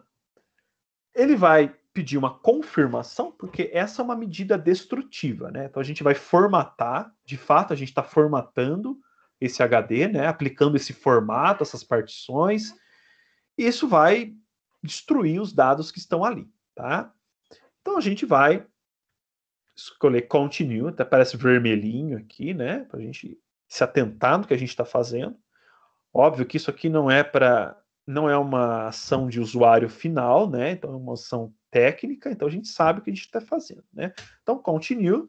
Ele vai pedir uma confirmação, porque essa é uma medida destrutiva, né? Então a gente vai formatar, de fato a gente está formatando esse HD, né? Aplicando esse formato, essas partições, e isso vai destruir os dados que estão ali, tá? Então a gente vai escolher continue, até parece vermelhinho aqui, né? Para a gente se atentar no que a gente está fazendo. Óbvio que isso aqui não é uma ação de usuário final, né? Então é uma ação técnica, então a gente sabe o que a gente está fazendo, né? Então continue.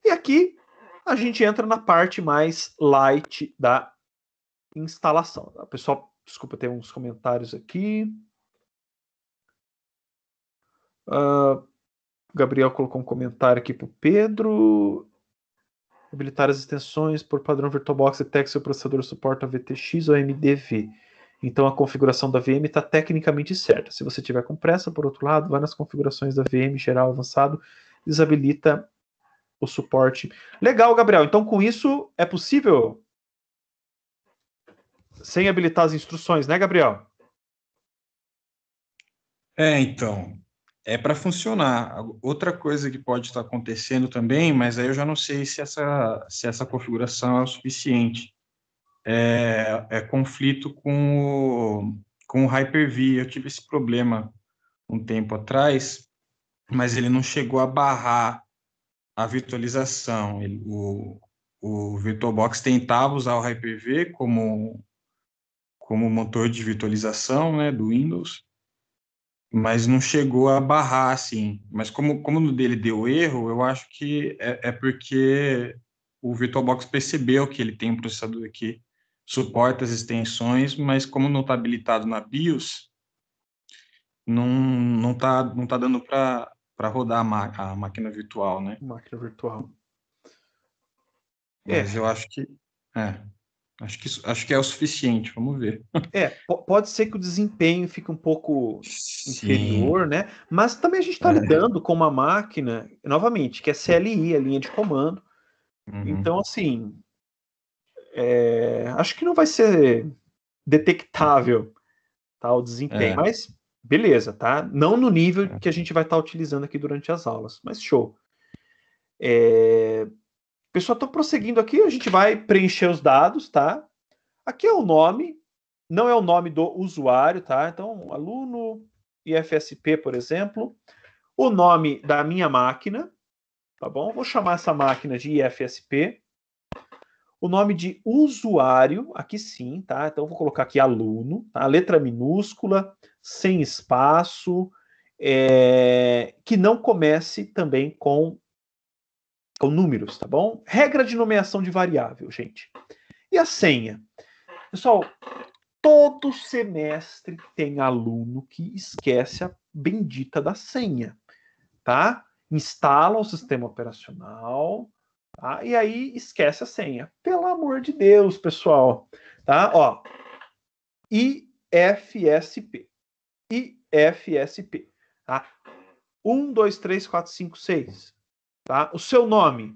E aqui a gente entra na parte mais light da instalação. Tá? Pessoal, desculpa, tem uns comentários aqui. Gabriel colocou um comentário aqui para o Pedro. Habilitar as extensões por padrão VirtualBox detecta se o processador suporta VTX ou MDV. Então a configuração da VM está tecnicamente certa. Se você tiver com pressa, por outro lado, vai nas configurações da VM geral avançado, desabilita o suporte. Legal, Gabriel. Então com isso é possível sem habilitar as instruções, né, Gabriel? Então, é para funcionar. Outra coisa que pode estar acontecendo também, mas aí eu já não sei se essa configuração é o suficiente. É conflito com o Hyper-V. Eu tive esse problema um tempo atrás, mas ele não chegou a barrar a virtualização. O VirtualBox tentava usar o Hyper-V como motor de virtualização, né, do Windows, mas não chegou a barrar, assim. Mas como no dele deu erro, eu acho que é porque o VirtualBox percebeu que ele tem um processador que suporta as extensões, mas como não está habilitado na BIOS, não tá dando para rodar a máquina virtual, né? Máquina virtual. Mas eu acho que acho que é o suficiente, vamos ver. Pode ser que o desempenho fique um pouco inferior, Sim. né? Mas também a gente está lidando com uma máquina, novamente, que é CLI, a linha de comando. Uhum. Então, assim, acho que não vai ser detectável, tá, o desempenho, mas beleza, tá? Não no nível que a gente vai estar utilizando aqui durante as aulas, mas show. Pessoal, estou prosseguindo aqui, a gente vai preencher os dados, tá? Aqui é o nome, não é o nome do usuário, tá? Então, aluno IFSP, por exemplo, o nome da minha máquina, tá bom? Vou chamar essa máquina de IFSP. O nome de usuário, aqui sim, tá? Então, vou colocar aqui aluno, tá? Letra minúscula, sem espaço, que não comece também com números, tá bom? Regra de nomeação de variável, gente. E a senha? Pessoal, todo semestre tem aluno que esquece a bendita da senha, tá? Instala o sistema operacional, tá? E aí esquece a senha. Pelo amor de Deus, pessoal, tá? Ó, IFSP, tá? 1, 2, 3, 4, 5, 6, tá? O seu nome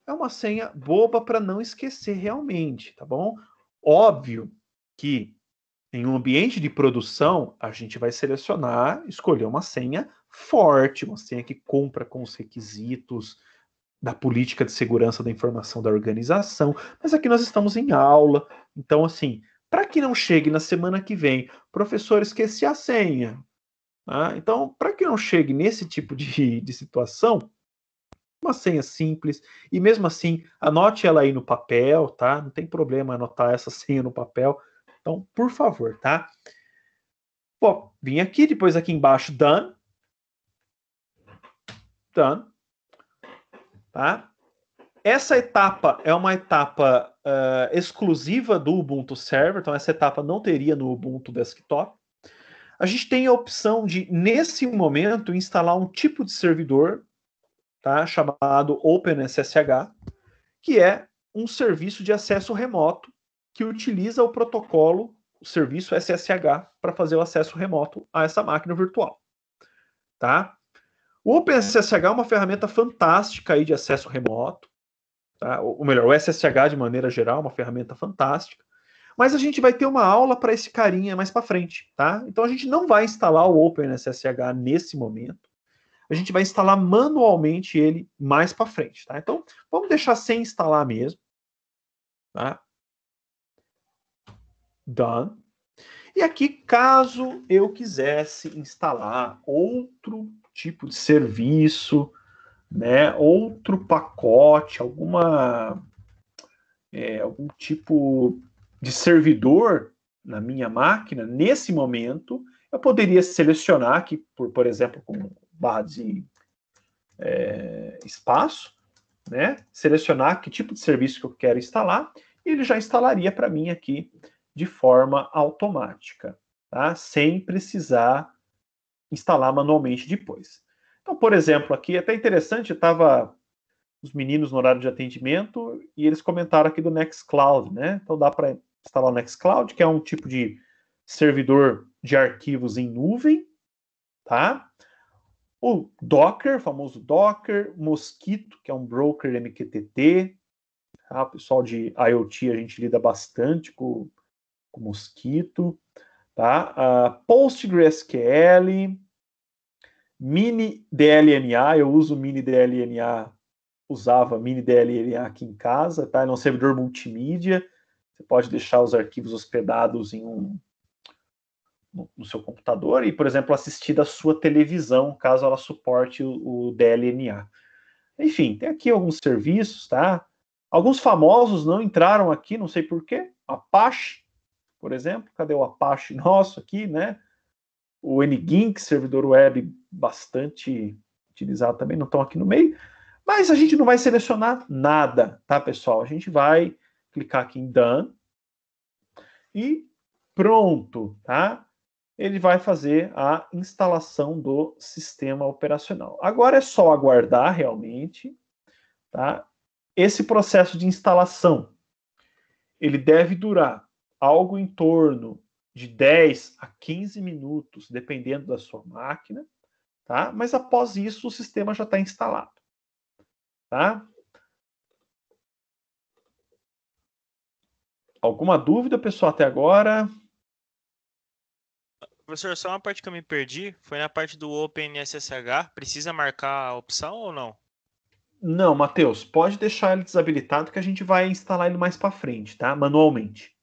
é uma senha boba para não esquecer realmente, tá bom? Óbvio que em um ambiente de produção, a gente vai selecionar, escolher uma senha forte, uma senha que cumpra com os requisitos da política de segurança da informação da organização. Mas aqui nós estamos em aula, então assim, para que não chegue na semana que vem, professor, esqueci a senha. Tá? Então, para que não chegue nesse tipo de situação, uma senha simples, e mesmo assim, anote ela aí no papel, tá? Não tem problema anotar essa senha no papel. Então, por favor, tá? Bom, vim aqui, depois aqui embaixo, done. Done. Tá? Essa etapa é uma etapa exclusiva do Ubuntu Server, então essa etapa não teria no Ubuntu Desktop. A gente tem a opção de, nesse momento, instalar um tipo de servidor, tá, chamado OpenSSH, que é um serviço de acesso remoto que utiliza o protocolo, o serviço SSH, para fazer o acesso remoto a essa máquina virtual. Tá? O OpenSSH é uma ferramenta fantástica aí de acesso remoto. Tá? Ou melhor, o SSH, de maneira geral, é uma ferramenta fantástica. Mas a gente vai ter uma aula para esse carinha mais para frente, tá? Então a gente não vai instalar o OpenSSH nesse momento. A gente vai instalar manualmente ele mais para frente, tá? Então vamos deixar sem instalar mesmo, tá? Done. E aqui, caso eu quisesse instalar outro tipo de serviço, né? Outro pacote, algum tipo de servidor na minha máquina, nesse momento, eu poderia selecionar aqui, por exemplo, com barra de espaço, né? Selecionar que tipo de serviço que eu quero instalar, e ele já instalaria para mim aqui de forma automática, tá? Sem precisar instalar manualmente depois. Então, por exemplo, aqui, até interessante, estava os meninos no horário de atendimento e eles comentaram aqui do Nextcloud, né? Então dá para instalar o Nextcloud, que é um tipo de servidor de arquivos em nuvem, tá? O Docker, o famoso Docker, Mosquito, que é um broker MQTT, tá? O pessoal de IoT a gente lida bastante com Mosquito, tá? PostgreSQL, Mini DLNA, eu uso Mini DLNA, usava Mini DLNA aqui em casa, tá? Ele é um servidor multimídia. Você pode deixar os arquivos hospedados no seu computador e, por exemplo, assistir da sua televisão, caso ela suporte o DLNA. Enfim, tem aqui alguns serviços, tá? Alguns famosos não entraram aqui, não sei porquê. Apache, por exemplo. Cadê o Apache nosso aqui, né? O NGINX, servidor web bastante utilizado também, não estão aqui no meio. Mas a gente não vai selecionar nada, tá, pessoal? A gente vai clicar aqui em Done e pronto, tá? Ele vai fazer a instalação do sistema operacional. Agora é só aguardar realmente, tá? Esse processo de instalação, ele deve durar algo em torno de 10 a 15 minutos, dependendo da sua máquina, tá? Mas após isso, o sistema já está instalado, tá? Alguma dúvida, pessoal, até agora? Professor, só uma parte que eu me perdi, foi na parte do OpenSSH. Precisa marcar a opção ou não? Não, Matheus, pode deixar ele desabilitado que a gente vai instalar ele mais para frente, tá? Manualmente.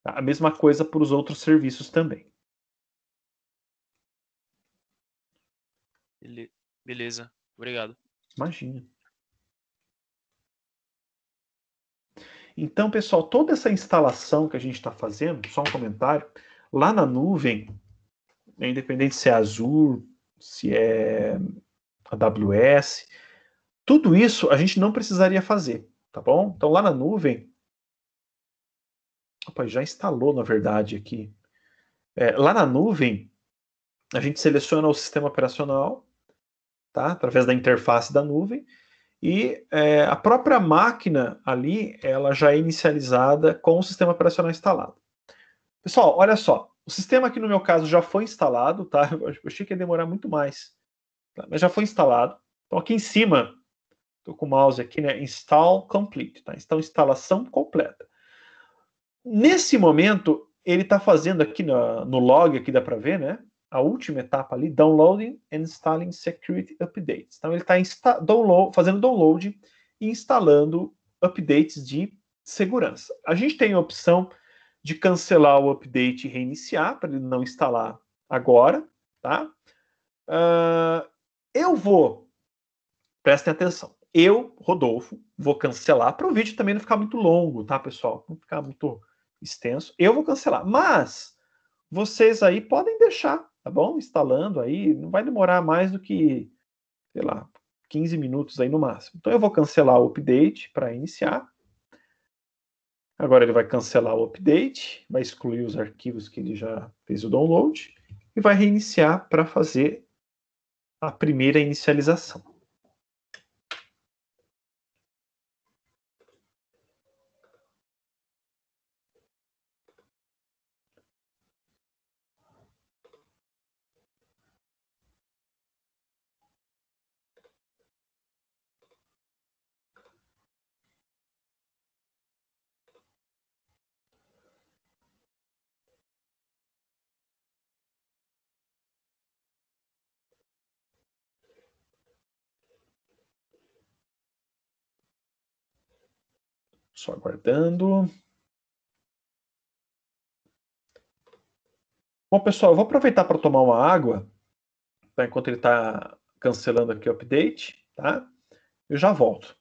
Tá? A mesma coisa para os outros serviços também. Beleza, obrigado. Imagina. Então, pessoal, toda essa instalação que a gente está fazendo, só um comentário, lá na nuvem, independente se é Azure, se é AWS, tudo isso a gente não precisaria fazer, tá bom? Então, lá na nuvem, opa, já instalou, na verdade, aqui. Lá na nuvem, a gente seleciona o sistema operacional, tá? Através da interface da nuvem, e a própria máquina ali, ela já é inicializada com o sistema operacional instalado. Pessoal, olha só, o sistema aqui no meu caso já foi instalado, tá? Eu achei que ia demorar muito mais, tá? Mas já foi instalado. Então aqui em cima, estou com o mouse aqui, né? Install complete, tá? Então instalação completa. Nesse momento, ele está fazendo aqui no log, aqui dá para ver, né? A última etapa ali, downloading and installing security updates. Então ele está fazendo download e instalando updates de segurança. A gente tem a opção de cancelar o update e reiniciar, para ele não instalar agora, tá? Eu vou, prestem atenção, eu, Rodolfo, vou cancelar para o vídeo também não ficar muito longo, tá, pessoal? Não ficar muito extenso. Eu vou cancelar, mas vocês aí podem deixar, tá bom? Instalando aí, não vai demorar mais do que, sei lá, 15 minutos aí no máximo. Então eu vou cancelar o update para iniciar. Agora ele vai cancelar o update, vai excluir os arquivos que ele já fez o download e vai reiniciar para fazer a primeira inicialização. Só aguardando. Bom, pessoal, eu vou aproveitar para tomar uma água, tá? Enquanto ele está cancelando aqui o update, tá? Eu já volto.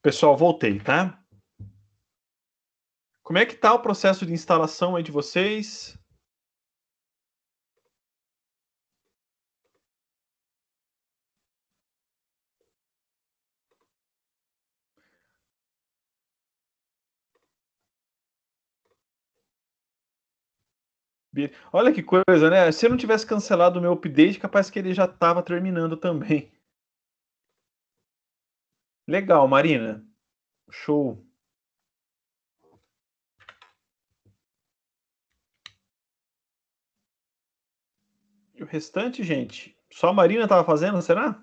Pessoal, voltei, tá? Como é que tá o processo de instalação aí de vocês? Olha que coisa, né? Se eu não tivesse cancelado o meu update, capaz que ele já estava terminando também. Legal, Marina. Show. E o restante, gente? Só a Marina estava fazendo, será?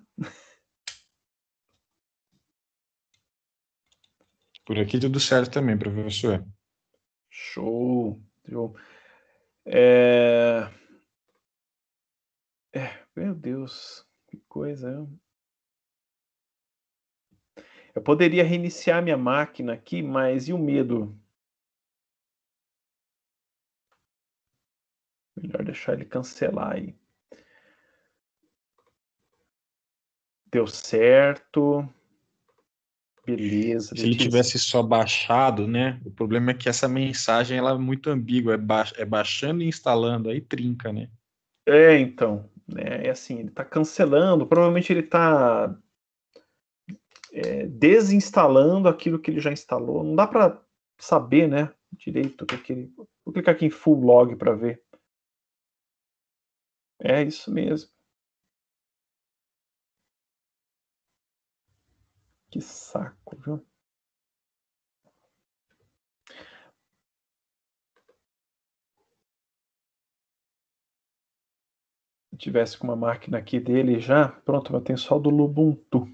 Por aqui tudo certo também, professor. Show. Show. Meu Deus, que coisa. Eu poderia reiniciar minha máquina aqui, mas e o medo? Melhor deixar ele cancelar aí. Deu certo. Beleza. Se ele tivesse só baixado, né? O problema é que essa mensagem ela é muito ambígua, é baixando e instalando, aí trinca, né? Então, né, é assim, ele está cancelando, provavelmente ele está desinstalando aquilo que ele já instalou. Não dá para saber, né, direito o que ele... Vou clicar aqui em Full Log para ver. É isso mesmo. Que saco, viu? Se tivesse com uma máquina aqui dele já, pronto, eu tenho só do Lubuntu.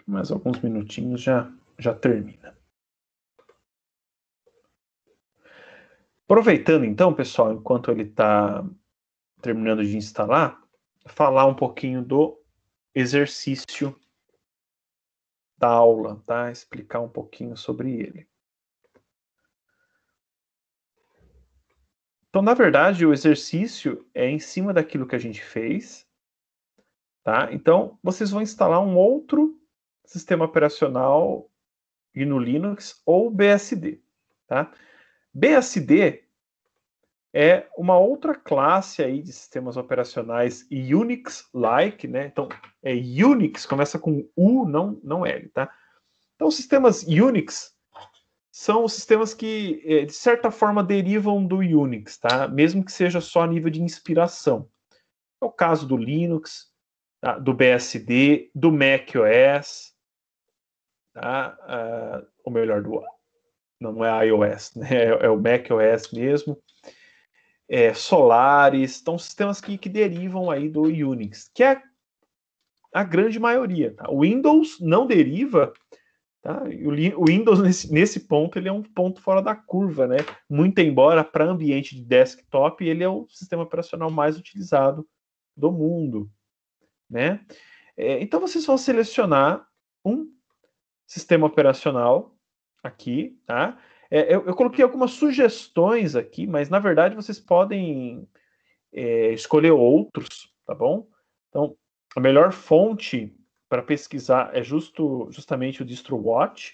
Mais alguns minutinhos já termina. Aproveitando então, pessoal, enquanto ele está terminando de instalar, falar um pouquinho do exercício da aula, tá? Explicar um pouquinho sobre ele. Então, na verdade, o exercício é em cima daquilo que a gente fez, tá? Então, vocês vão instalar um outro sistema operacional GNU Linux ou BSD, tá? BSD é uma outra classe aí de sistemas operacionais Unix-like, né? Então, Unix, começa com U, não L, tá? Então, sistemas Unix são os sistemas que, de certa forma, derivam do Unix, tá? Mesmo que seja só a nível de inspiração. É o caso do Linux, tá? Do BSD, do macOS, tá? Ou melhor, não é iOS, né? É o macOS mesmo. Solaris, então sistemas que derivam aí do Unix, que é a grande maioria. Tá? O Windows não deriva, tá? O Windows nesse ponto ele é um ponto fora da curva, né? Muito embora para ambiente de desktop ele é o sistema operacional mais utilizado do mundo, né? Então vocês vão selecionar um sistema operacional aqui, tá? Eu coloquei algumas sugestões aqui, mas na verdade vocês podem escolher outros, tá bom? Então, a melhor fonte para pesquisar é justamente o DistroWatch,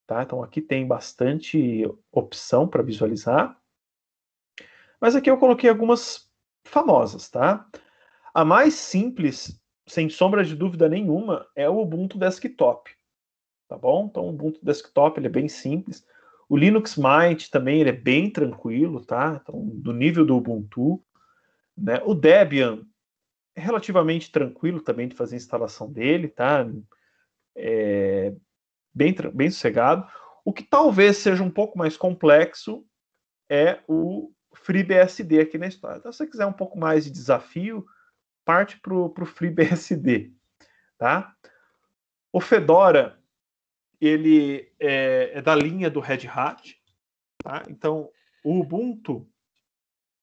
tá? Então aqui tem bastante opção para visualizar. Mas aqui eu coloquei algumas famosas, tá? A mais simples, sem sombra de dúvida nenhuma, é o Ubuntu Desktop, tá bom? Então o Ubuntu Desktop ele é bem simples. O Linux Mint também ele é bem tranquilo, tá? Então, do nível do Ubuntu, né? O Debian é relativamente tranquilo também de fazer a instalação dele, tá? Bem sossegado. O que talvez seja um pouco mais complexo é o FreeBSD aqui na história. Então, se você quiser um pouco mais de desafio, parte para o FreeBSD, tá? O Fedora ele é da linha do Red Hat, tá? Então, o Ubuntu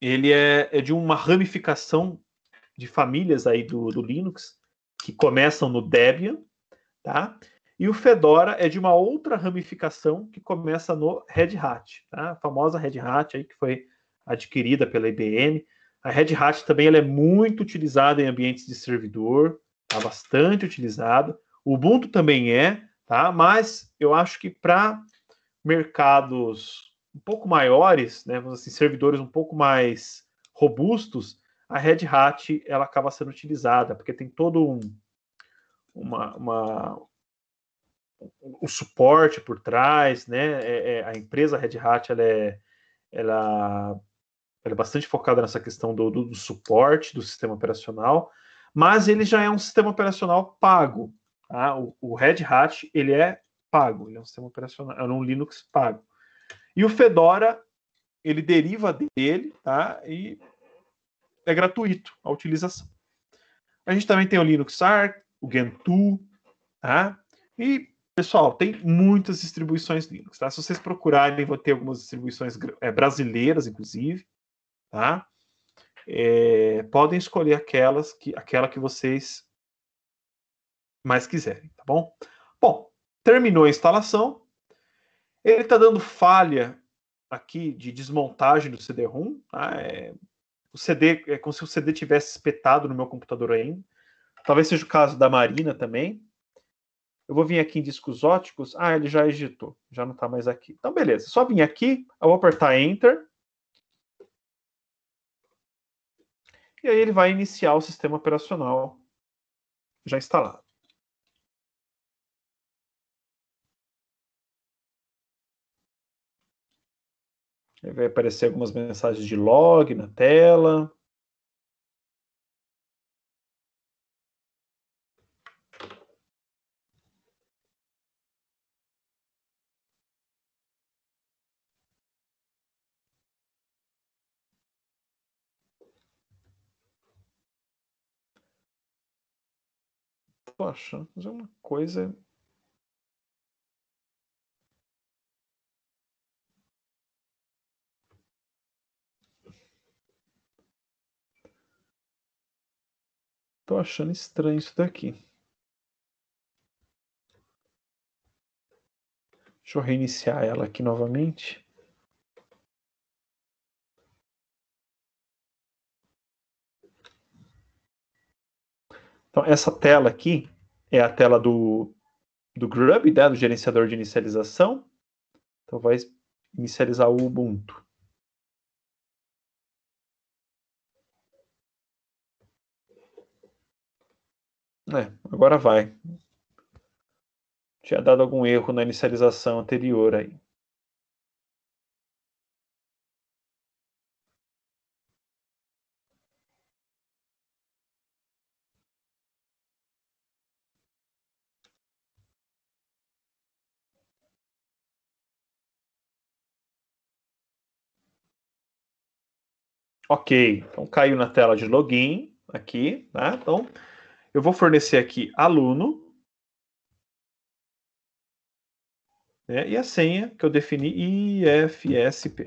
ele é de uma ramificação de famílias aí do Linux, que começam no Debian, tá? E o Fedora é de uma outra ramificação que começa no Red Hat, tá? A famosa Red Hat aí que foi adquirida pela IBM. A Red Hat também ela é muito utilizada em ambientes de servidor, tá? Bastante utilizada. O Ubuntu também tá? Mas eu acho que para mercados um pouco maiores, né, vamos assim, servidores um pouco mais robustos, a Red Hat ela acaba sendo utilizada, porque tem todo um suporte por trás, né? A empresa Red Hat ela é bastante focada nessa questão do suporte do sistema operacional, mas ele já é um sistema operacional pago. Tá? O Red Hat ele é pago, ele é um sistema operacional, é um Linux pago. E o Fedora ele deriva dele, tá? E é gratuito a utilização. A gente também tem o Linux Arch, o Gentoo, tá? E, pessoal, tem muitas distribuições Linux, tá? Se vocês procurarem, vão ter algumas distribuições brasileiras, inclusive, tá? Podem escolher aquela que vocês mais quiserem, tá bom? Bom, terminou a instalação. Ele está dando falha aqui de desmontagem do CD-ROM, tá? o CD, é como se o CD tivesse espetado no meu computador ainda. Talvez seja o caso da Marina também. Eu vou vir aqui em discos óticos. Ele já exitou, já não está mais aqui. Então, beleza. Só vir aqui, eu vou apertar Enter. E aí ele vai iniciar o sistema operacional já instalado. Aí vai aparecer algumas mensagens de log na tela. Tô achando fazer uma coisa. Tô achando estranho isso daqui. Deixa eu reiniciar ela aqui novamente. Então, essa tela aqui é a tela do Grub, né, do gerenciador de inicialização. Então, vai inicializar o Ubuntu. Agora vai. Tinha dado algum erro na inicialização anterior aí. Ok, então caiu na tela de login aqui, né? Então, eu vou fornecer aqui aluno, né? E a senha que eu defini IFSP.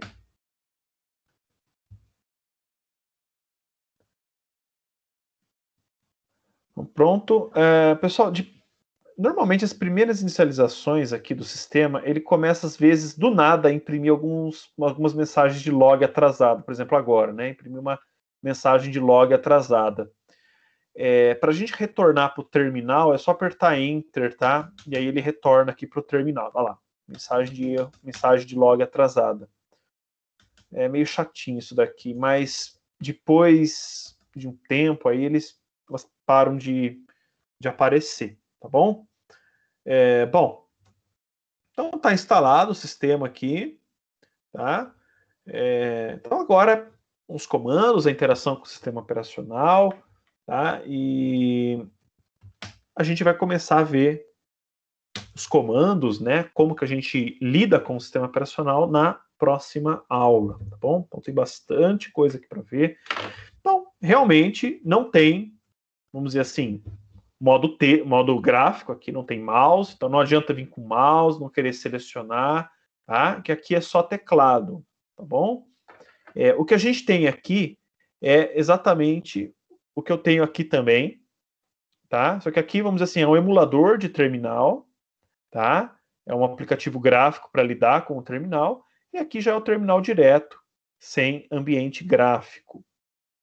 Então, pronto. Pessoal, normalmente as primeiras inicializações aqui do sistema, ele começa às vezes do nada a imprimir algumas mensagens de log atrasado. Por exemplo, agora, né? Imprimir uma mensagem de log atrasada. Para a gente retornar para o terminal, é só apertar Enter, tá? E aí ele retorna aqui para o terminal. Olha lá, mensagem de erro, mensagem de log atrasada. É meio chatinho isso daqui, mas depois de um tempo aí elas param de aparecer, tá bom? Bom, então está instalado o sistema aqui, tá? Então agora os comandos, a interação com o sistema operacional, tá? E a gente vai começar a ver os comandos, né? Como que a gente lida com o sistema operacional na próxima aula, tá bom? Então tem bastante coisa aqui para ver. Então, realmente não tem, vamos dizer assim, modo gráfico aqui, não tem mouse, então não adianta vir com mouse, não querer selecionar, tá? Que aqui é só teclado, tá bom? O que a gente tem aqui é exatamente o que eu tenho aqui também, tá? Só que aqui, vamos dizer assim, é um emulador de terminal, tá? É um aplicativo gráfico para lidar com o terminal, e aqui já é o terminal direto, sem ambiente gráfico,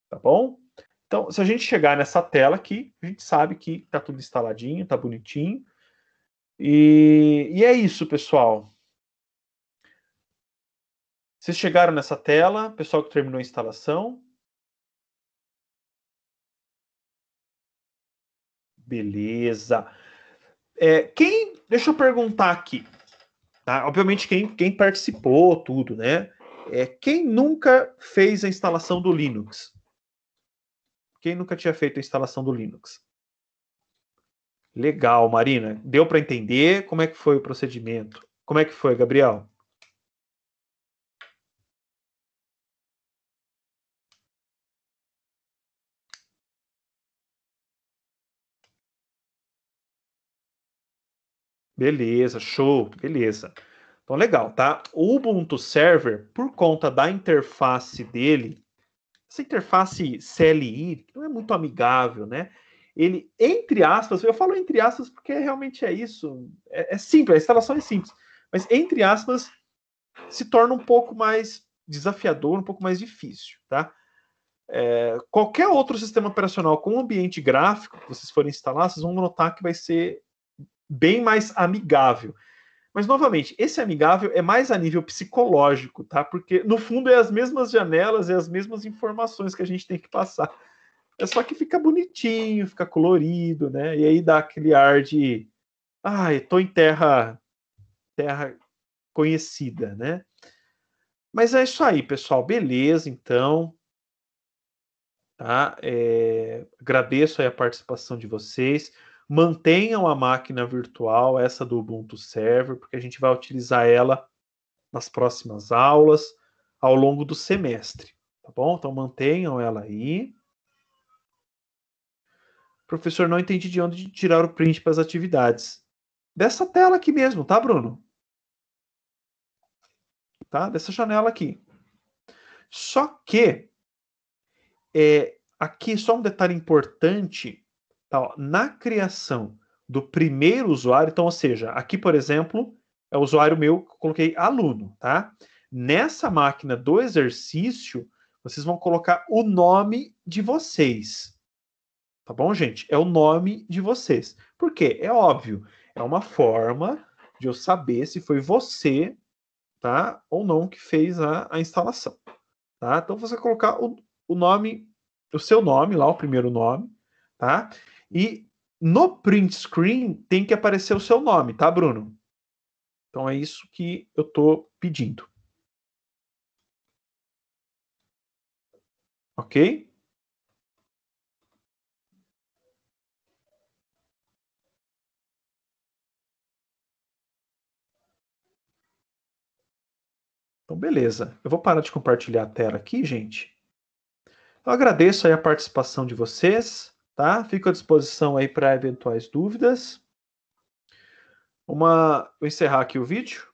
tá bom? Então, se a gente chegar nessa tela aqui, a gente sabe que está tudo instaladinho, está bonitinho. E é isso, pessoal. Vocês chegaram nessa tela, pessoal que terminou a instalação. Beleza. Deixa eu perguntar aqui. Tá? Obviamente, quem participou, tudo, né? Quem nunca fez a instalação do Linux? Quem nunca tinha feito a instalação do Linux? Legal, Marina. Deu para entender como é que foi o procedimento? Como é que foi, Gabriel? Beleza, show, beleza. Então, legal, tá? O Ubuntu Server, por conta da interface dele, essa interface CLI, que não é muito amigável, né? Ele, entre aspas, eu falo entre aspas porque realmente é isso, é simples, a instalação é simples, mas entre aspas, se torna um pouco mais desafiador, um pouco mais difícil, tá? Qualquer outro sistema operacional com ambiente gráfico que vocês forem instalar, vocês vão notar que vai ser bem mais amigável. Mas, novamente, esse amigável é mais a nível psicológico, tá? Porque, no fundo, é as mesmas janelas, é as mesmas informações que a gente tem que passar. É só que fica bonitinho, fica colorido, né? E aí dá aquele ar de... tô em terra conhecida, né? Mas é isso aí, pessoal. Beleza, então. Tá? Agradeço aí a participação de vocês. Mantenham a máquina virtual, essa do Ubuntu Server, porque a gente vai utilizar ela nas próximas aulas, ao longo do semestre. Tá bom? Então mantenham ela aí. Professor, não entendi de onde tirar o print para as atividades. Dessa tela aqui mesmo, tá, Bruno? Tá? Dessa janela aqui. Só que aqui só um detalhe importante, tá, ó, na criação do primeiro usuário, então, ou seja, aqui, por exemplo, é o usuário meu que eu coloquei aluno, tá? Nessa máquina do exercício, vocês vão colocar o nome de vocês. Tá bom, gente? É o nome de vocês. Por quê? É óbvio, é uma forma de eu saber se foi você, tá, ou não, que fez a instalação. Tá? Então, você colocar o nome, o seu nome lá, o primeiro nome, tá? E no print screen tem que aparecer o seu nome, tá, Bruno? Então é isso que eu tô pedindo. Ok? Então, beleza. Eu vou parar de compartilhar a tela aqui, gente. Eu agradeço aí a participação de vocês, tá? Fico à disposição aí para eventuais dúvidas. Vou encerrar aqui o vídeo.